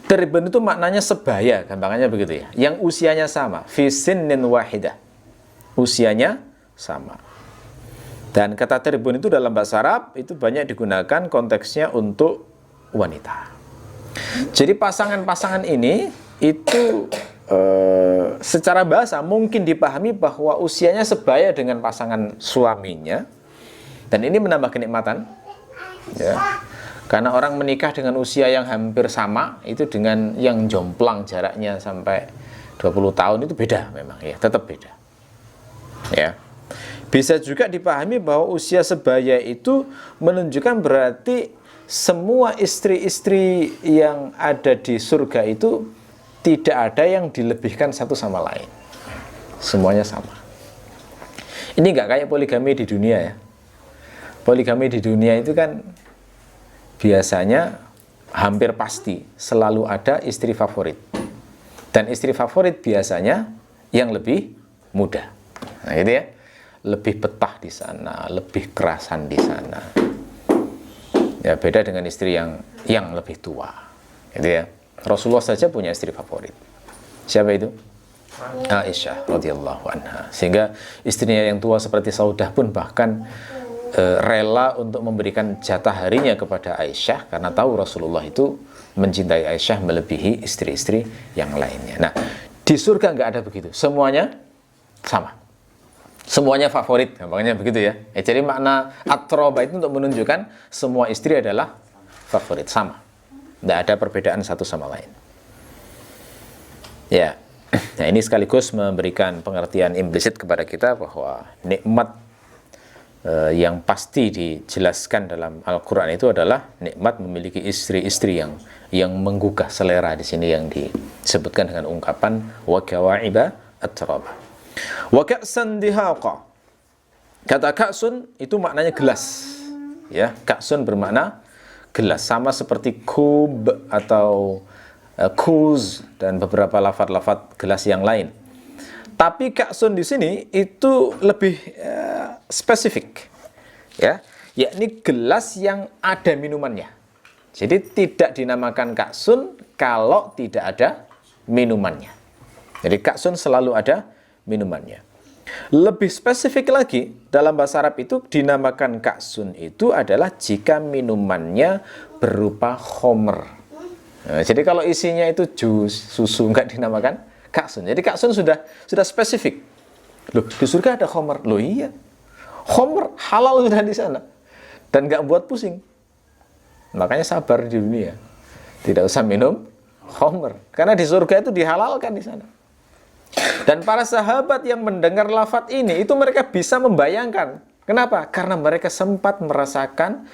Tirbun itu maknanya sebaya, gampangannya begitu ya. Yang usianya sama, fi sinnin wahidah. Usianya sama. Dan kata tirbun itu dalam bahasa Arab itu banyak digunakan konteksnya untuk wanita. Jadi pasangan-pasangan ini itu secara bahasa mungkin dipahami bahwa usianya sebaya dengan pasangan suaminya, dan ini menambah kenikmatan, ya. Karena orang menikah dengan usia yang hampir sama itu dengan yang jomplang jaraknya sampai 20 tahun itu beda memang, ya, tetap beda, ya. Bisa juga dipahami bahwa usia sebaya itu menunjukkan berarti semua istri-istri yang ada di surga itu tidak ada yang dilebihkan satu sama lain. Semuanya sama. Ini nggak kayak poligami di dunia ya. Poligami di dunia itu kan biasanya hampir pasti selalu ada istri favorit. Dan istri favorit biasanya yang lebih muda. Nah, gitu ya. Lebih betah di sana, lebih kerasan di sana. Ya, beda dengan istri yang lebih tua. Gitu ya. Rasulullah saja punya istri favorit. Siapa itu? Aisyah radhiyallahu anha. Sehingga istrinya yang tua seperti Saudah pun bahkan rela untuk memberikan jatah harinya kepada Aisyah karena tahu Rasulullah itu mencintai Aisyah melebihi istri-istri yang lainnya. Nah, di surga nggak ada begitu. Semuanya sama. Semuanya favorit, makanya begitu ya. Jadi makna at-turaba itu untuk menunjukkan semua istri adalah favorit, sama. Tidak ada perbedaan satu sama lain. Ya, nah ini sekaligus memberikan pengertian implisit kepada kita bahwa nikmat yang pasti dijelaskan dalam Al-Quran itu adalah nikmat memiliki istri-istri yang menggugah selera. Di sini yang disebutkan dengan ungkapan wa kawaiba at-turaba. Wa ka'san dihaqa. Kata ka'sun itu maknanya gelas. Ya, ka'sun bermakna gelas, sama seperti kub atau kuz dan beberapa lafaz-lafaz gelas yang lain. Tapi ka'sun di sini itu lebih spesifik, ya, yakni gelas yang ada minumannya. Jadi tidak dinamakan ka'sun kalau tidak ada minumannya. Jadi ka'sun selalu ada minumannya. Lebih spesifik lagi, dalam bahasa Arab itu dinamakan ka'sun itu adalah jika minumannya berupa khomer. Nah, jadi kalau isinya itu jus, susu, nggak dinamakan Ka'sun. Jadi ka'sun sudah spesifik. Loh, di surga ada khamr. Loh iya. Khamr halal sudah di sana. Dan nggak buat pusing. Makanya sabar di dunia. Tidak usah minum khamr. Karena di surga itu dihalalkan di sana. Dan para sahabat yang mendengar lafaz ini, itu mereka bisa membayangkan. Kenapa? Karena mereka sempat merasakan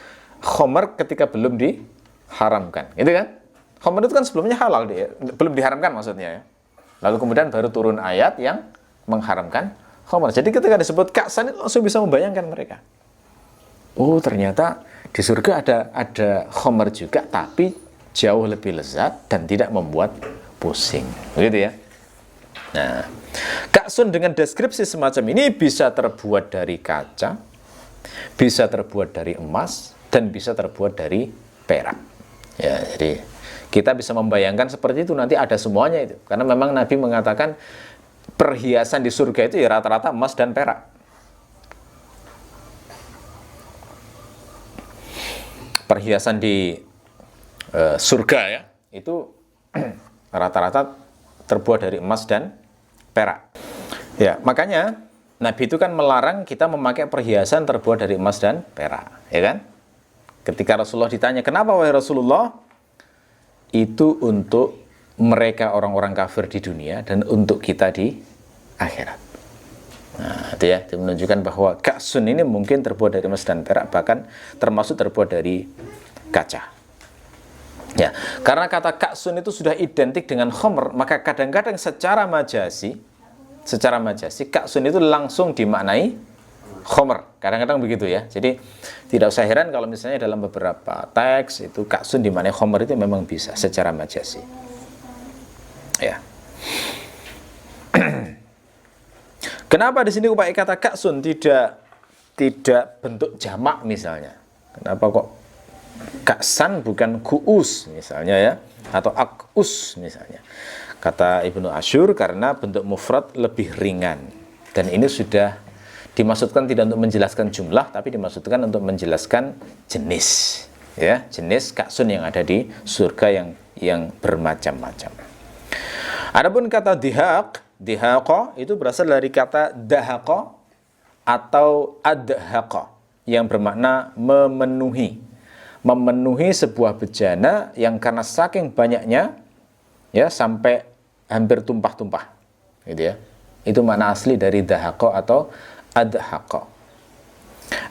khamr ketika belum diharamkan. Gitu kan? Khamr itu kan sebelumnya halal, belum diharamkan maksudnya ya. Lalu kemudian baru turun ayat yang mengharamkan khamr. Jadi ketika disebut ka'san itu langsung bisa membayangkan mereka. Oh, ternyata di surga ada khamr juga, tapi jauh lebih lezat dan tidak membuat pusing. Begitu ya. Nah, ka'sun dengan deskripsi semacam ini bisa terbuat dari kaca, bisa terbuat dari emas, dan bisa terbuat dari perak. Ya, jadi kita bisa membayangkan seperti itu, nanti ada semuanya itu. Karena memang Nabi mengatakan perhiasan di surga itu ya rata-rata emas dan perak. Perhiasan di surga ya, itu rata-rata terbuat dari emas dan perak. Ya, makanya Nabi itu kan melarang kita memakai perhiasan terbuat dari emas dan perak, ya kan? Ketika Rasulullah ditanya, "Kenapa wahai Rasulullah?" Itu untuk mereka orang-orang kafir di dunia dan untuk kita di akhirat. Nah, itu ya, itu menunjukkan bahwa ka'sun ini mungkin terbuat dari emas dan perak, bahkan termasuk terbuat dari kaca. Ya, karena kata ka'sun itu sudah identik dengan khamr, maka kadang-kadang secara majasi ka'sun itu langsung dimaknai khamr. Kadang-kadang begitu ya. Jadi tidak usah heran kalau misalnya dalam beberapa teks itu ka'sun dimaknai khamr, itu memang bisa secara majasi. Ya. Kenapa di sini pakai kata ka'sun tidak bentuk jamak misalnya? Kenapa kok ka'san bukan ku'us misalnya ya, atau ak'us misalnya? Kata Ibnu Asyur, karena bentuk mufrad lebih ringan, dan ini sudah dimaksudkan tidak untuk menjelaskan jumlah, tapi dimaksudkan untuk menjelaskan jenis, ya, jenis ka'sun yang ada di surga yang bermacam-macam. Adapun kata dihaqa itu berasal dari kata dahaqa atau adhaqa yang bermakna memenuhi sebuah bejana yang karena saking banyaknya ya sampai hampir tumpah-tumpah, gitu ya. Itu makna asli dari dahaqa atau adhaqa.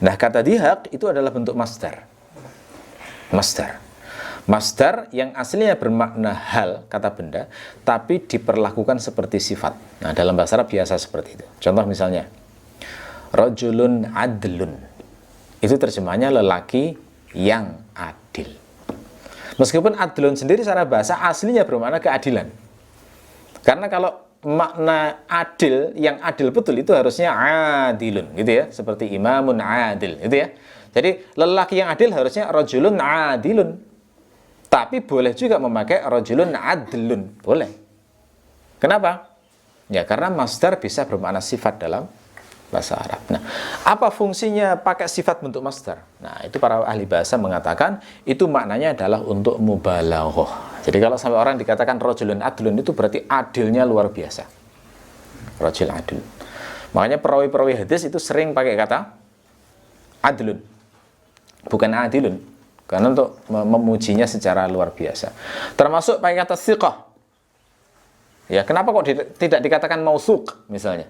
Nah, kata dihaq itu adalah bentuk masdar yang aslinya bermakna hal, kata benda, tapi diperlakukan seperti sifat. Nah, dalam bahasa Arab biasa seperti itu. Contoh misalnya, rajulun adlun. Itu terjemahnya lelaki yang adil. Meskipun adlun sendiri secara bahasa aslinya bermakna keadilan. Karena kalau makna adil, yang adil betul itu harusnya adilun, gitu ya. Seperti imamun adil, gitu ya. Jadi lelaki yang adil harusnya rajulun adilun. Tapi boleh juga memakai rajulun adlun, boleh. Kenapa? Ya karena masdar bisa bermakna sifat dalam bahasa Arab. Nah, apa fungsinya pakai sifat bentuk masdar? Nah, itu para ahli bahasa mengatakan itu maknanya adalah untuk mubalaghah. Jadi kalau sampai orang dikatakan rajulun adlun, itu berarti adilnya luar biasa. Rajul adil. Makanya perawi-perawi hadis itu sering pakai kata adlun, bukan adilun, karena untuk memujinya secara luar biasa. Termasuk pakai kata thiqah. Ya, kenapa kok tidak dikatakan mausuk misalnya?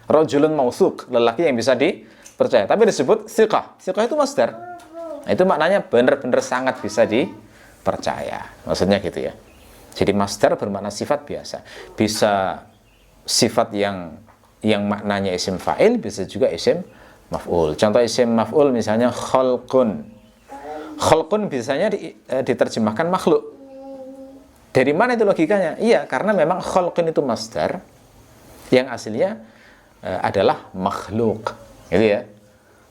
Rajulun mausuk, lelaki yang bisa dipercaya. Tapi disebut thiqah. Thiqah itu masdar. Nah, itu maknanya benar-benar sangat bisa dipercaya. Maksudnya gitu ya. Jadi masdar bermakna sifat biasa. Bisa sifat yang maknanya isim fa'il, bisa juga isim maf'ul. Contoh isim maf'ul misalnya khalqun. Khalqun biasanya diterjemahkan makhluk. Dari mana itu logikanya? Iya, karena memang khalqun itu masdar yang aslinya adalah makhluk, gitu ya.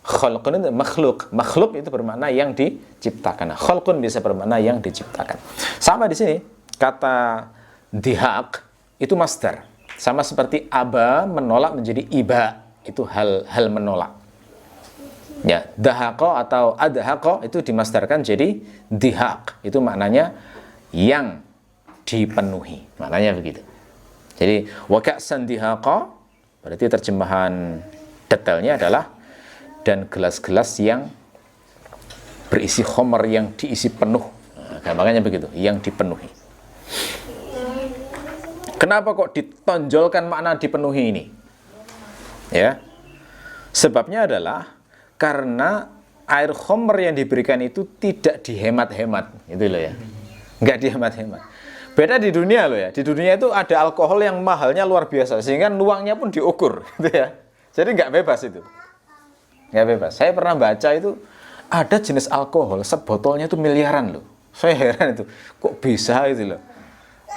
Khalqun itu makhluk. Makhluk itu bermakna yang diciptakan. Khalqun bisa bermakna yang diciptakan. Sama di sini kata dihaq itu masdar. Sama seperti aba menolak menjadi iba, itu hal menolak. Ya, dahaqa atau adhaqa itu dimasdarkan jadi dihaq. Itu maknanya yang dipenuhi. Maknanya begitu. Jadi wa ka'san dihaqa berarti terjemahan detailnya adalah dan gelas-gelas yang berisi khamar yang diisi penuh. Nah, gampangnya begitu, yang dipenuhi. Kenapa kok ditonjolkan makna dipenuhi ini? Ya. Sebabnya adalah karena air khamar yang diberikan itu tidak dihemat-hemat, gitu loh ya. Enggak dihemat-hemat. Beda di dunia loh ya. Di dunia itu ada alkohol yang mahalnya luar biasa sehingga nuangnya pun diukur, gitu ya. Jadi nggak bebas itu. Nggak bebas. Saya pernah baca itu ada jenis alkohol sebotolnya itu miliaran loh. Saya heran itu. Kok bisa itu loh.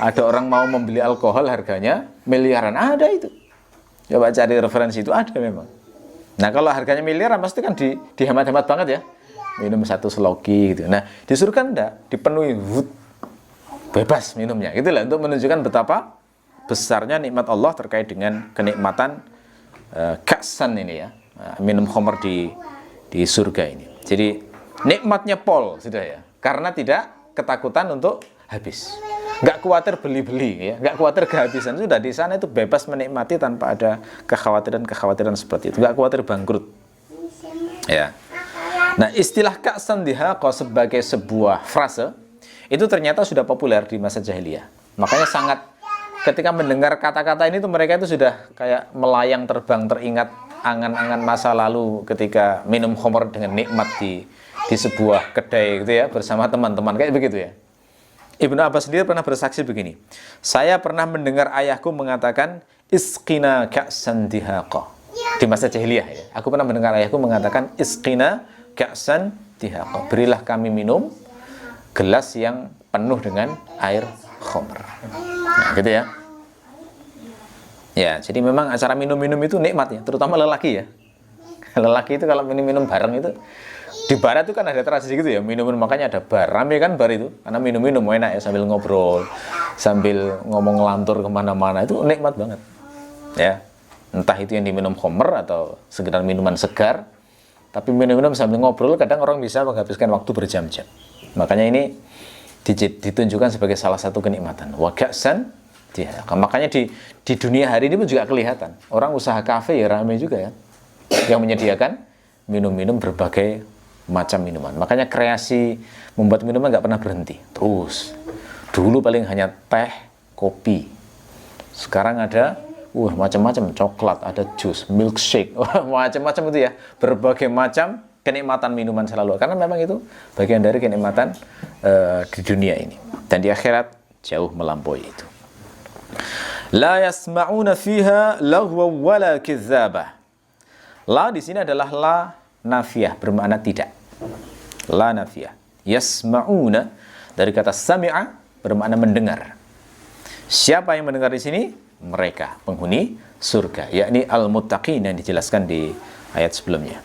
Ada orang mau membeli alkohol harganya miliaran. Ada itu. Coba cari referensi itu ada memang. Nah kalau harganya miliaran pasti kan dihemat-hemat banget ya. Minum 1 sloki gitu. Nah di surga enggak. Dipenuhi bebas minumnya. Gitu lah. Untuk menunjukkan betapa besarnya nikmat Allah terkait dengan kenikmatan kaksan ini ya. Minum khamar di surga ini. Jadi nikmatnya pol sudah ya. Karena tidak ketakutan untuk habis. Nggak khawatir beli-beli ya, nggak khawatir kehabisan, sudah di sana itu bebas menikmati tanpa ada kekhawatiran seperti itu, nggak khawatir bangkrut ya. Nah istilah ka'san dihaqa sebagai sebuah frase itu ternyata sudah populer di masa jahiliyah. Makanya sangat ketika mendengar kata-kata ini tuh mereka itu sudah kayak melayang terbang, teringat angan-angan masa lalu ketika minum khamar dengan nikmat di sebuah kedai gitu ya bersama teman-teman kayak begitu ya. Ibnu Abbas sendiri pernah bersaksi begini. Saya pernah mendengar ayahku mengatakan isqina ka'san dihaqa. Di masa jahiliyah ya. Aku pernah mendengar ayahku mengatakan isqina ka'san dihaqa. Berilah kami minum gelas yang penuh dengan air khamr. Nah, gitu ya. Ya, jadi memang acara minum-minum itu nikmat ya, terutama lelaki ya. Lelaki itu kalau minum-minum bareng itu di barat itu kan ada tradisi gitu ya, minum-minum makanya ada bar, rame kan bar itu, karena minum-minum enak ya sambil ngobrol, sambil ngomong ngelantur kemana-mana itu nikmat banget, ya. Entah itu yang diminum khamr atau sekedar minuman segar, tapi minum-minum sambil ngobrol kadang orang bisa menghabiskan waktu berjam-jam. Makanya ini ditunjukkan sebagai salah satu kenikmatan. Wa ka'san dihaqa. Makanya di dunia hari ini pun juga kelihatan orang usaha kafe ya rame juga ya, yang menyediakan minum-minum berbagai macam minuman. Makanya kreasi membuat minuman nggak pernah berhenti. Terus. Dulu paling hanya teh, kopi. Sekarang ada macam-macam, coklat, ada jus, milkshake, macam-macam itu ya. Berbagai macam kenikmatan minuman selalu. Karena memang itu bagian dari kenikmatan di dunia ini. Dan di akhirat jauh melampaui itu. La yasma'una fiha laghwa wala kidzabah. La di sini adalah la nafiyah, bermakna tidak. La nafiyah. Yasma'una dari kata sami'a bermakna mendengar. Siapa yang mendengar di sini? Mereka, penghuni surga, yakni al-muttaqin yang dijelaskan di ayat sebelumnya.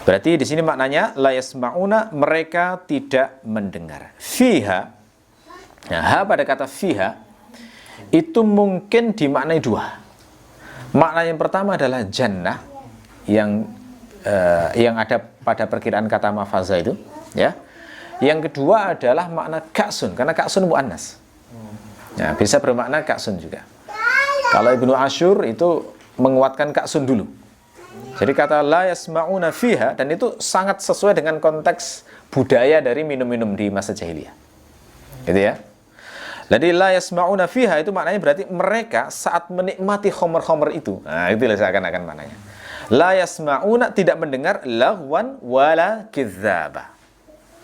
Berarti di sini maknanya la yasma'una, mereka tidak mendengar. Fiha. Nah, ha pada kata fiha itu mungkin dimaknai dua. Makna yang pertama adalah jannah yang ada pada perkiraan kata mafaza itu, ya. Yang kedua adalah makna ka'sun, karena ka'sun mu'annas. Nah, bisa bermakna ka'sun juga. Kalau Ibnu Ashur itu menguatkan ka'sun dulu. Jadi kata la yasma'una fiha, dan itu sangat sesuai dengan konteks budaya dari minum-minum di masa jahiliyah. Gitu ya. Jadi la yasma'una fiha itu maknanya berarti mereka saat menikmati khamr-khamr itu. Nah, itulah seakan-akan maknanya. La yasma'una, tidak mendengar laghwan wala kidzaba.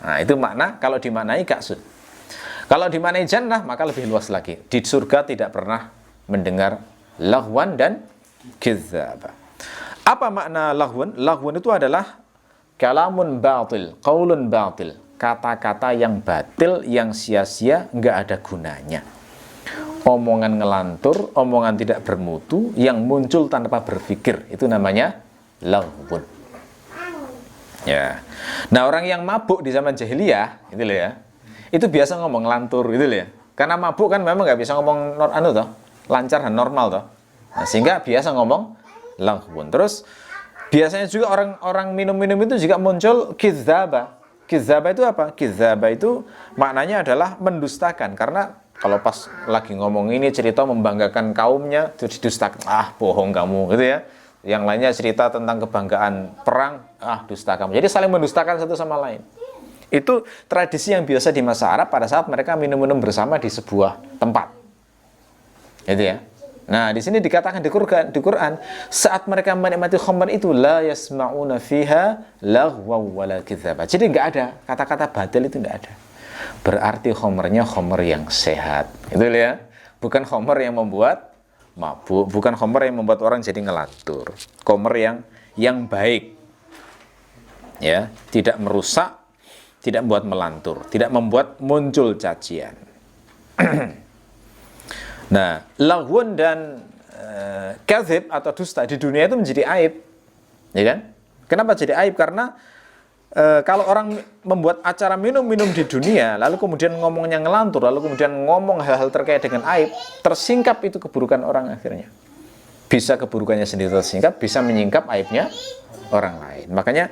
Nah, itu makna kalau dimaknai ka'sun. Kalau dimaknai jannah maka lebih luas lagi. Di surga tidak pernah mendengar laghwan dan kidzaba. Apa makna laghwan? Laghwan itu adalah kalamun batil, qaulun batil. Kata-kata yang batil, yang sia-sia, enggak ada gunanya. Omongan ngelantur, omongan tidak bermutu, yang muncul tanpa berpikir, itu namanya laghwun. Ya. Nah, orang yang mabuk di zaman jahiliyah, itu loh ya, itu biasa ngomong ngelantur, itu loh ya. Karena mabuk kan memang nggak bisa ngomong lancar dan normal toh. Nah, sehingga biasa ngomong laghwun. Terus biasanya juga orang minum-minum itu juga muncul kidzaba. Kidzaba itu apa? Kidzaba itu maknanya adalah mendustakan, karena Kalau pas lagi ngomong ini cerita membanggakan kaumnya, terus didustakan. Ah, bohong kamu, gitu ya. Yang lainnya cerita tentang kebanggaan perang, ah, dusta kamu. Jadi saling mendustakan satu sama lain. Itu tradisi yang biasa di masa Arab pada saat mereka minum-minum bersama di sebuah tempat. Gitu ya. Nah, di sini dikatakan di Quran, saat mereka menikmati khamr itu la yasma'una fiha laghwaw wala kadzdzaba. Jadi enggak ada kata-kata batil, itu enggak ada. Berarti khamrnya khamr yang sehat. Itu ya. Bukan khamr yang membuat mabuk, bukan khamr yang membuat orang jadi ngelantur. Khamr yang baik. Ya, tidak merusak, tidak membuat melantur, tidak membuat muncul cacian. Nah, laghun dan kadzib atau dusta di dunia itu menjadi aib. Ya kan? Kenapa jadi aib? Karena kalau orang membuat acara minum-minum di dunia, lalu kemudian ngomongnya ngelantur, lalu kemudian ngomong hal-hal terkait dengan aib, tersingkap itu keburukan orang akhirnya. Bisa keburukannya sendiri tersingkap, bisa menyingkap aibnya orang lain. Makanya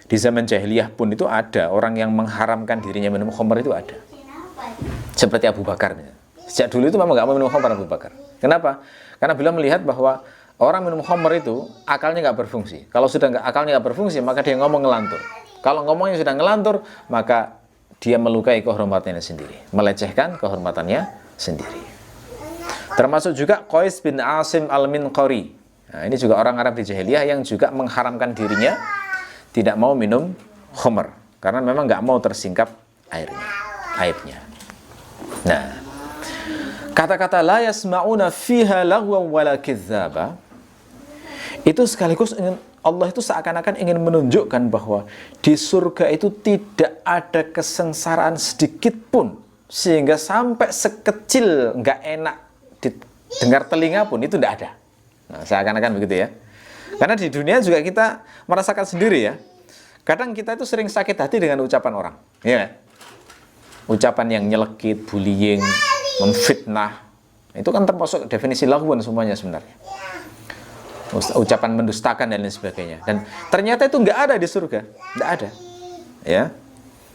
di zaman jahiliyah pun itu ada orang yang mengharamkan dirinya minum khamr, itu ada. Seperti Abu Bakar. Sejak dulu itu memang nggak mau minum khamr Abu Bakar. Kenapa? Karena beliau melihat bahwa orang minum khamr itu akalnya nggak berfungsi. Kalau sudah akalnya nggak berfungsi, maka dia ngomong ngelantur. Kalau ngomongnya sudah ngelantur, maka dia melukai kehormatannya sendiri, melecehkan kehormatannya sendiri. Termasuk juga Qais bin Asim al-Minqari. Nah, ini juga orang Arab di jahiliyah yang juga mengharamkan dirinya tidak mau minum khamr karena memang nggak mau tersingkap aibnya. Nah, kata-kata la yasma'una fiha laghwan wala kadzdzaba itu sekaligus Allah itu seakan-akan ingin menunjukkan bahwa di surga itu tidak ada kesengsaraan sedikit pun, sehingga sampai sekecil nggak enak didengar telinga pun itu tidak ada. Nah, seakan-akan begitu ya. Karena di dunia juga kita merasakan sendiri ya. Kadang kita itu sering sakit hati dengan ucapan orang, ya. Ucapan yang nyelekit, bullying, memfitnah, itu kan termasuk definisi laghwan semuanya sebenarnya. Ucapan mendustakan dan lain sebagainya. Dan ternyata itu nggak ada di surga, nggak ada. Ya,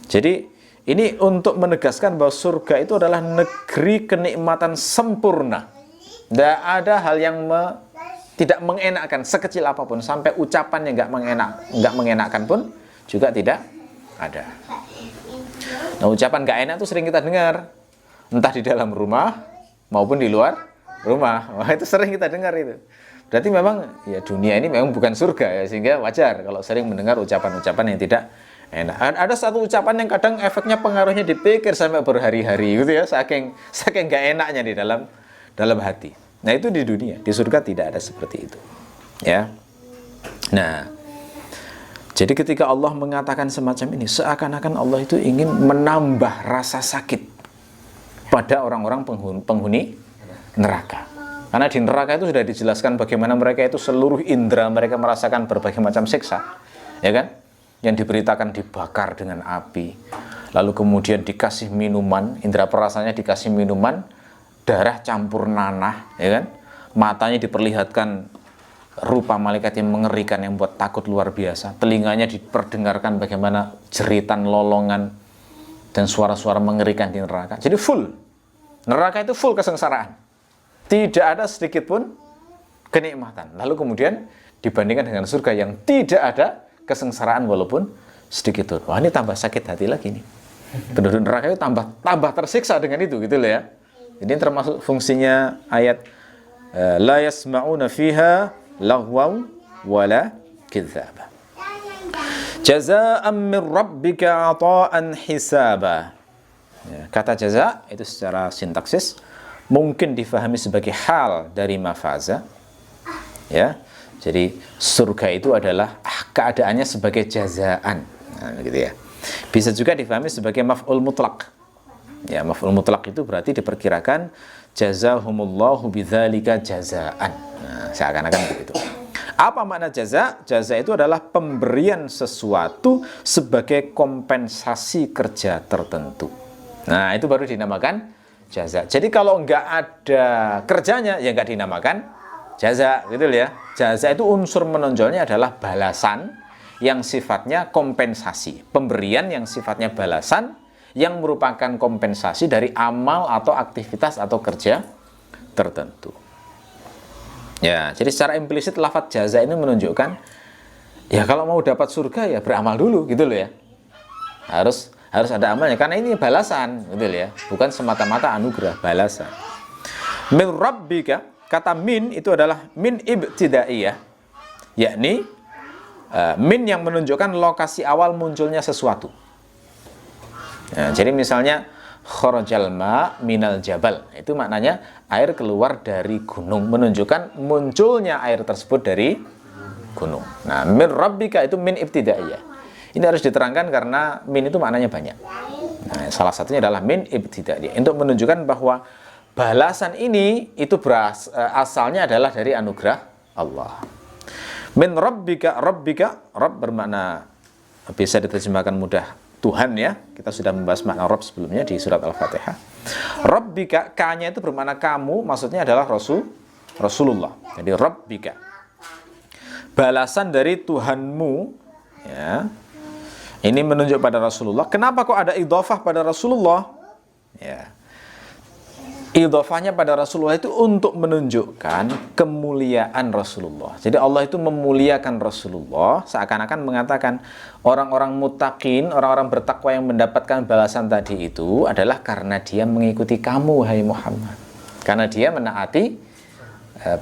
jadi ini untuk menegaskan bahwa surga itu adalah negeri kenikmatan sempurna. Nggak ada hal yang tidak mengenakkan sekecil apapun, sampai ucapan yang nggak mengenakkan pun juga tidak ada. Nah, ucapan nggak enak itu sering kita dengar, entah di dalam rumah maupun di luar rumah. Wah, itu sering kita dengar itu. Berarti memang ya dunia ini memang bukan surga ya, sehingga wajar kalau sering mendengar ucapan-ucapan yang tidak enak. Ada satu ucapan yang kadang efeknya pengaruhnya dipikir sampai berhari-hari gitu ya, saking nggak enaknya di dalam hati. Nah, itu di dunia, di surga tidak ada seperti itu. Ya. Nah, jadi ketika Allah mengatakan semacam ini, seakan-akan Allah itu ingin menambah rasa sakit pada orang-orang penghuni neraka. Karena di neraka itu sudah dijelaskan bagaimana mereka itu seluruh indera mereka merasakan berbagai macam siksa, ya kan? Yang diberitakan dibakar dengan api, lalu kemudian dikasih minuman, indera perasaannya dikasih minuman, darah campur nanah, ya kan? Matanya diperlihatkan rupa malaikat yang mengerikan yang buat takut luar biasa, telinganya diperdengarkan bagaimana jeritan lolongan dan suara-suara mengerikan di neraka. Jadi full, neraka itu full kesengsaraan. Tidak ada sedikit pun kenikmatan. Lalu kemudian dibandingkan dengan surga yang tidak ada kesengsaraan walaupun sedikit pun. Wah, ini tambah sakit hati lagi nih. Penduduk neraka itu tambah tersiksa dengan itu, gitu loh ya. Jadi termasuk fungsinya ayat la yasma'una fiha laghwaw wala kadzdzaba. Jazaa'an min rabbika 'ata'an hisaba. Ya, kata jaza itu secara sintaksis mungkin difahami sebagai hal dari mafaza, ya. Jadi surga itu adalah keadaannya sebagai jazaan, nah, gitu ya. Bisa juga difahami sebagai maf'ul mutlaq. Ya, maf'ul mutlaq itu berarti diperkirakan jazahumullahu bidzalika jazaan. Nah, seakan-akan begitu. Apa makna jaza? Jaza itu adalah pemberian sesuatu sebagai kompensasi kerja tertentu. Nah, itu baru dinamakan jaza. Jadi kalau nggak ada kerjanya, ya nggak dinamakan jaza, gitu ya. Jaza itu unsur menonjolnya adalah balasan yang sifatnya kompensasi, pemberian yang sifatnya balasan yang merupakan kompensasi dari amal atau aktivitas atau kerja tertentu. Ya, jadi secara implisit lafadz jaza ini menunjukkan ya kalau mau dapat surga ya beramal dulu gitu loh ya. Harus ada amalnya karena ini balasan gitu loh ya, bukan semata-mata anugerah, balasan. Min rabbika, kata min itu adalah min ibtidaiyah, yakni min yang menunjukkan lokasi awal munculnya sesuatu. Nah, jadi misalnya kharajal ma minal jabal, itu maknanya air keluar dari gunung, menunjukkan munculnya air tersebut dari gunung. Nah, min rabbika itu min ibtidaiyah. Ini harus diterangkan karena min itu maknanya banyak. Nah, salah satunya adalah min ibtidaiyah untuk menunjukkan bahwa balasan ini itu asalnya adalah dari anugerah Allah. Min rabbika, rabb bermakna bisa diterjemahkan mudah Tuhan ya. Kita sudah membahas makna rabb sebelumnya di surat Al-Fatihah. Rabbika, ka-nya itu bermakna kamu, maksudnya adalah Rasulullah. Jadi rabbika, balasan dari Tuhanmu ya. Ini menunjuk pada Rasulullah. Kenapa kok ada idhofah pada Rasulullah? Ya. Idhofahnya pada Rasulullah itu untuk menunjukkan kemuliaan Rasulullah. Jadi Allah itu memuliakan Rasulullah, seakan-akan mengatakan orang-orang muttaqin, orang-orang bertakwa yang mendapatkan balasan tadi itu adalah karena dia mengikuti kamu, hai Muhammad. Karena dia menaati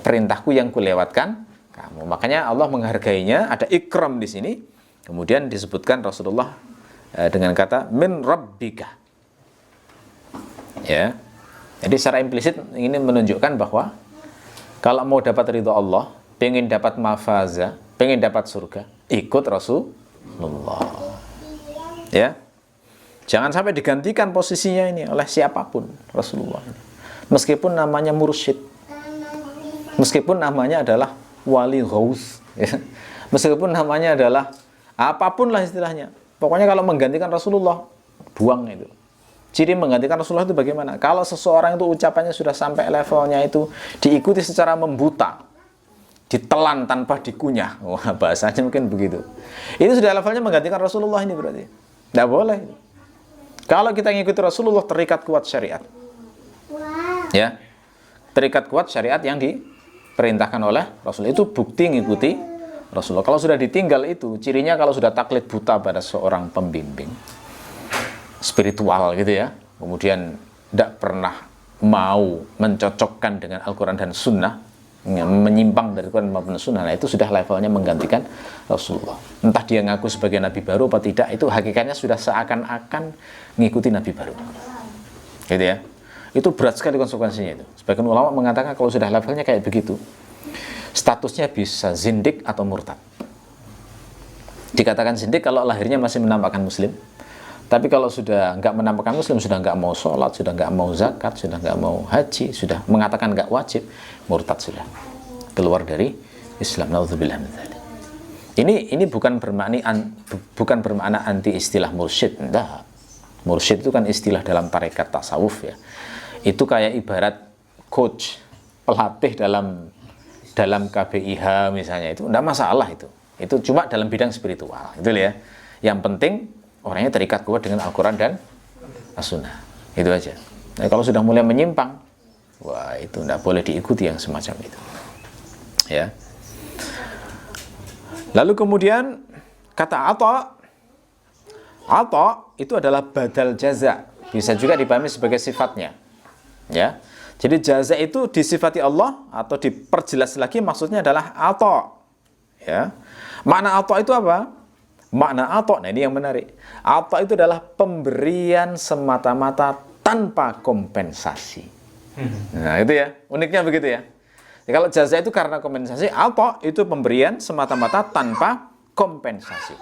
perintahku yang kulewatkan kamu. Makanya Allah menghargainya, ada ikram di sini. Kemudian disebutkan Rasulullah dengan kata min rabbika. Ya. Jadi secara implisit ini menunjukkan bahwa kalau mau dapat ridho Allah, pengen dapat mafaza, pengen dapat surga, ikut Rasulullah. Ya. Jangan sampai digantikan posisinya ini oleh siapapun Rasulullah ini. Meskipun namanya mursyid. Meskipun namanya adalah wali ghaus, ya. Meskipun namanya adalah apapun lah istilahnya. Pokoknya kalau menggantikan Rasulullah, buang itu. Ciri menggantikan Rasulullah itu bagaimana? Kalau seseorang itu ucapannya sudah sampai levelnya itu diikuti secara membuta, ditelan tanpa dikunyah. Wah, bahasanya mungkin begitu. Ini sudah levelnya menggantikan Rasulullah ini berarti. Tidak boleh. Kalau kita mengikuti Rasulullah, terikat kuat syariat. Ya. Terikat kuat syariat yang diperintahkan oleh Rasul. Itu bukti mengikuti Rasulullah. Kalau sudah ditinggal itu, cirinya kalau sudah taklid buta pada seorang pembimbing spiritual gitu ya, kemudian tidak pernah mau mencocokkan dengan Al-Quran dan Sunnah, menyimpang dari Quran maupun Sunnah, nah itu sudah levelnya menggantikan Rasulullah. Entah dia ngaku sebagai Nabi baru atau tidak, itu hakikatnya sudah seakan-akan mengikuti Nabi baru. Gitu ya. Itu berat sekali konsekuensinya itu. Sebagian ulama mengatakan kalau sudah levelnya kayak begitu, statusnya bisa zindik atau murtad. Dikatakan zindik kalau lahirnya masih menampakkan muslim. Tapi kalau sudah nggak menampakkan muslim, sudah nggak mau sholat, sudah nggak mau zakat, sudah nggak mau haji, sudah mengatakan nggak wajib, murtad sudah. Keluar dari Islam. Na'udzubillah min dzalik. Ini bukan bermakna anti istilah mursyid. Enggak. Mursyid itu kan istilah dalam tarekat tasawuf ya. Itu kayak ibarat coach, pelatih dalam KBIH misalnya, itu enggak masalah itu. Itu cuma dalam bidang spiritual. Itu ya. Yang penting orangnya terikat kuat dengan Al-Quran dan As-Sunnah. Itu aja. Nah, kalau sudah mulai menyimpang, wah itu tidak boleh diikuti yang semacam itu. Ya. Lalu kemudian kata ata itu adalah badal jaza. Bisa juga dipahami sebagai sifatnya. Ya. Jadi jaza itu disifati Allah atau diperjelas lagi maksudnya adalah ata. Ya. Makna ata itu apa? Makna ata, nah ini yang menarik. Ata itu adalah pemberian semata-mata tanpa kompensasi. Nah itu ya, uniknya begitu ya. Jadi, kalau jaza itu karena kompensasi, ata itu pemberian semata-mata tanpa kompensasi.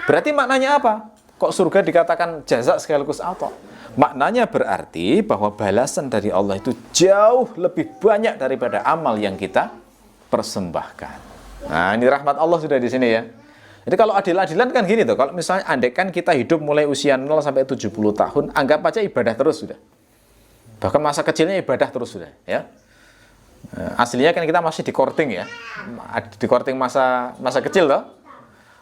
Berarti maknanya apa? Kok surga dikatakan jaza sekaligus ata? Maknanya berarti bahwa balasan dari Allah itu jauh lebih banyak daripada amal yang kita persembahkan. Nah ini rahmat Allah sudah di sini ya. Jadi kalau adil-adilan kan gini tuh, kalau misalnya andaikan kita hidup mulai usia 0 sampai 70 tahun, anggap aja ibadah terus sudah. Bahkan masa kecilnya ibadah terus sudah, ya. Aslinya kan kita masih di courting ya. Di courting masa kecil toh.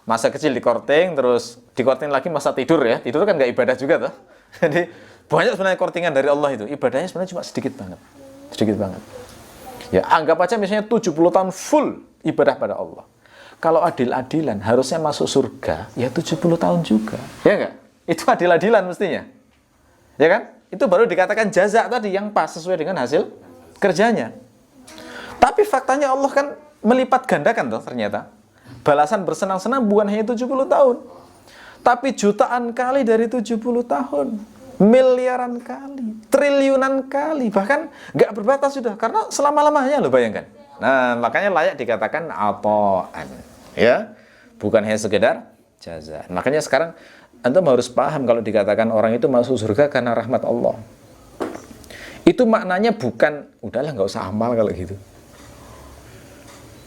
Masa kecil di courting, terus di courting lagi masa tidur ya. Tidur kan nggak ibadah juga toh. Jadi banyak sebenarnya kortingan dari Allah itu. Ibadahnya sebenarnya cuma sedikit banget. Sedikit banget. Ya, anggap aja misalnya 70 tahun full ibadah pada Allah. Kalau adil-adilan harusnya masuk surga, ya 70 tahun juga. Ya enggak? Itu adil-adilan mestinya. Ya kan? Itu baru dikatakan jaza tadi yang pas sesuai dengan hasil kerjanya. Tapi faktanya Allah kan melipat gandakan toh ternyata. Balasan bersenang-senang bukan hanya 70 tahun. Tapi jutaan kali dari 70 tahun. Miliaran kali, triliunan kali, bahkan nggak berbatas sudah. Karena selama-lamanya loh, bayangkan. Nah, makanya layak dikatakan ato'an. Ya, bukan hanya sekedar jaza. Makanya sekarang antum harus paham kalau dikatakan orang itu masuk surga karena rahmat Allah. Itu maknanya bukan, udahlah nggak usah amal kalau gitu.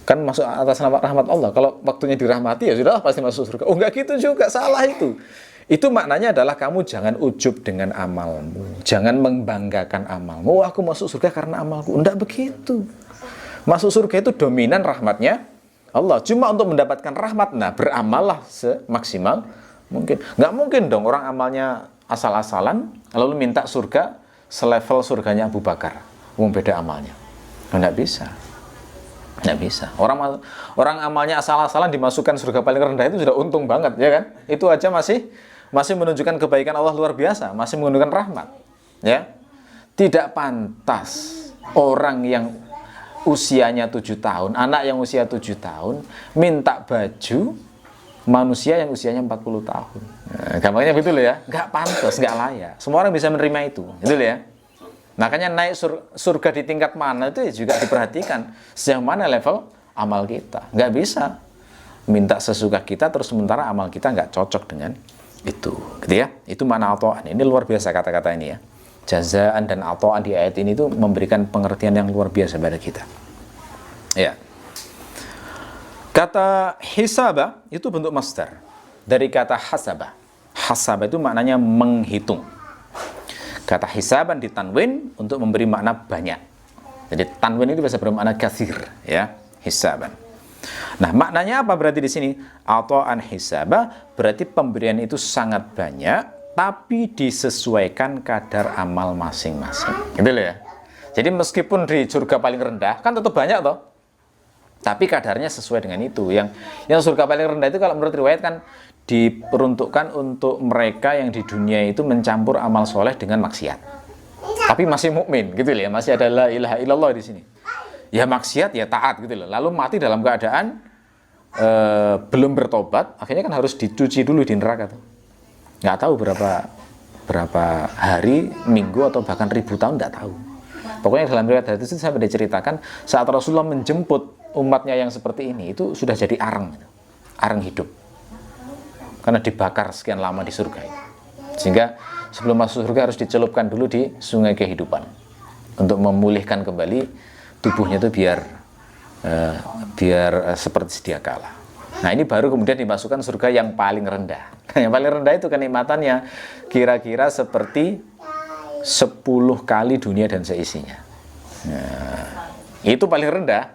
Kan masuk atas nama rahmat Allah. Kalau waktunya dirahmati ya sudah pasti masuk surga. Oh enggak gitu juga, salah itu. Itu maknanya adalah kamu jangan ujub dengan amalmu. Jangan membanggakan amalmu. Oh aku masuk surga karena amalku. Enggak begitu. Masuk surga itu dominan rahmatnya Allah. Cuma untuk mendapatkan rahmat, nah beramallah semaksimal mungkin. Enggak mungkin dong orang amalnya asal-asalan lalu minta surga selevel surganya Abu Bakar. Beda amalnya. Enggak bisa. Nggak bisa. Orang amalnya asal-asalan dimasukkan surga paling rendah itu sudah untung banget, ya kan? Itu aja masih menunjukkan kebaikan Allah luar biasa, masih menunjukkan rahmat, ya. Tidak pantas orang yang usianya 7 tahun, anak yang usia 7 tahun minta baju manusia yang usianya 40 tahun. Nah, gampangnya begitu loh ya. Nggak pantas, nggak layak. Semua orang bisa menerima itu, gitu loh ya. Makanya naik surga di tingkat mana itu juga diperhatikan sejauh mana level amal kita. Nggak bisa minta sesuka kita terus sementara amal kita nggak cocok dengan itu, gitu ya. Itu mana ato'an. Ini luar biasa kata-kata ini ya. Jazaan dan ato'an di ayat ini itu memberikan pengertian yang luar biasa pada kita. Ya. Kata hisabah itu bentuk masdar dari kata hasabah. Hasabah itu maknanya menghitung. Kata hisaban ditanwin untuk memberi makna banyak. Jadi tanwin itu bisa bermakna katsir, ya, hisaban. Nah, maknanya apa berarti di sini? Ato'an hisabah berarti pemberian itu sangat banyak tapi disesuaikan kadar amal masing-masing. Gitu loh ya. Jadi meskipun di surga paling rendah kan tetap banyak toh. Tapi kadarnya sesuai dengan itu. Yang surga paling rendah itu kalau menurut riwayat kan diperuntukkan untuk mereka yang di dunia itu mencampur amal soleh dengan maksiat. Tapi masih mukmin, gitu loh ya, masih ada la ilaha illallah di sini. Ya maksiat ya taat gitu loh. Lalu mati dalam keadaan belum bertobat, akhirnya kan harus dicuci dulu di neraka tuh. Nggak tahu berapa hari, minggu atau bahkan ribu tahun, nggak tahu. Pokoknya dalam riwayat hadis itu sampai diceritakan saat Rasulullah menjemput umatnya yang seperti ini itu sudah jadi arang hidup. Karena dibakar sekian lama di surga itu. Sehingga sebelum masuk surga harus dicelupkan dulu di sungai kehidupan untuk memulihkan kembali tubuhnya itu biar seperti sedia kala. Nah ini baru kemudian dimasukkan surga yang paling rendah. Yang paling rendah itu kenikmatannya kira-kira seperti 10 kali dunia dan seisinya. Nah, itu paling rendah.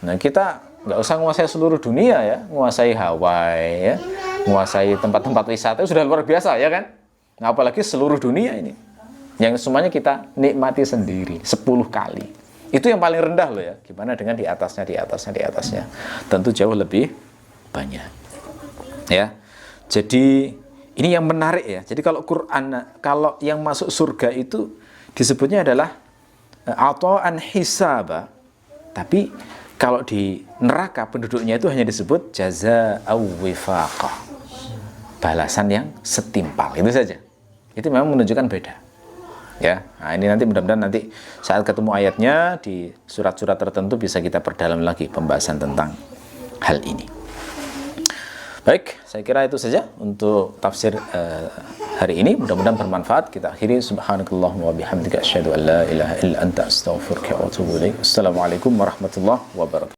Nah kita nggak usah menguasai seluruh dunia ya, menguasai Hawaii ya, menguasai tempat-tempat wisata itu sudah luar biasa ya kan. Nah, apalagi seluruh dunia ini yang semuanya kita nikmati sendiri 10 kali. Itu yang paling rendah loh ya. Gimana dengan di atasnya? Tentu jauh lebih banyak. Ya. Jadi ini yang menarik ya. Jadi kalau kalau yang masuk surga itu disebutnya adalah ato'an hisaba. Tapi kalau di neraka penduduknya itu hanya disebut jazaa'u wifaqah. Balasan yang setimpal, itu saja. Itu memang menunjukkan beda. Ya, nah ini nanti mudah-mudahan nanti saat ketemu ayatnya di surat-surat tertentu bisa kita perdalam lagi pembahasan tentang hal ini. Baik, saya kira itu saja untuk tafsir hari ini. Mudah-mudahan bermanfaat. Kita akhiri subhanakallahumma wa bihamdika asyhadu an la ilaha illa anta astaghfiruka wa atubu ilaik. Assalamualaikum warahmatullahi wabarakatuh.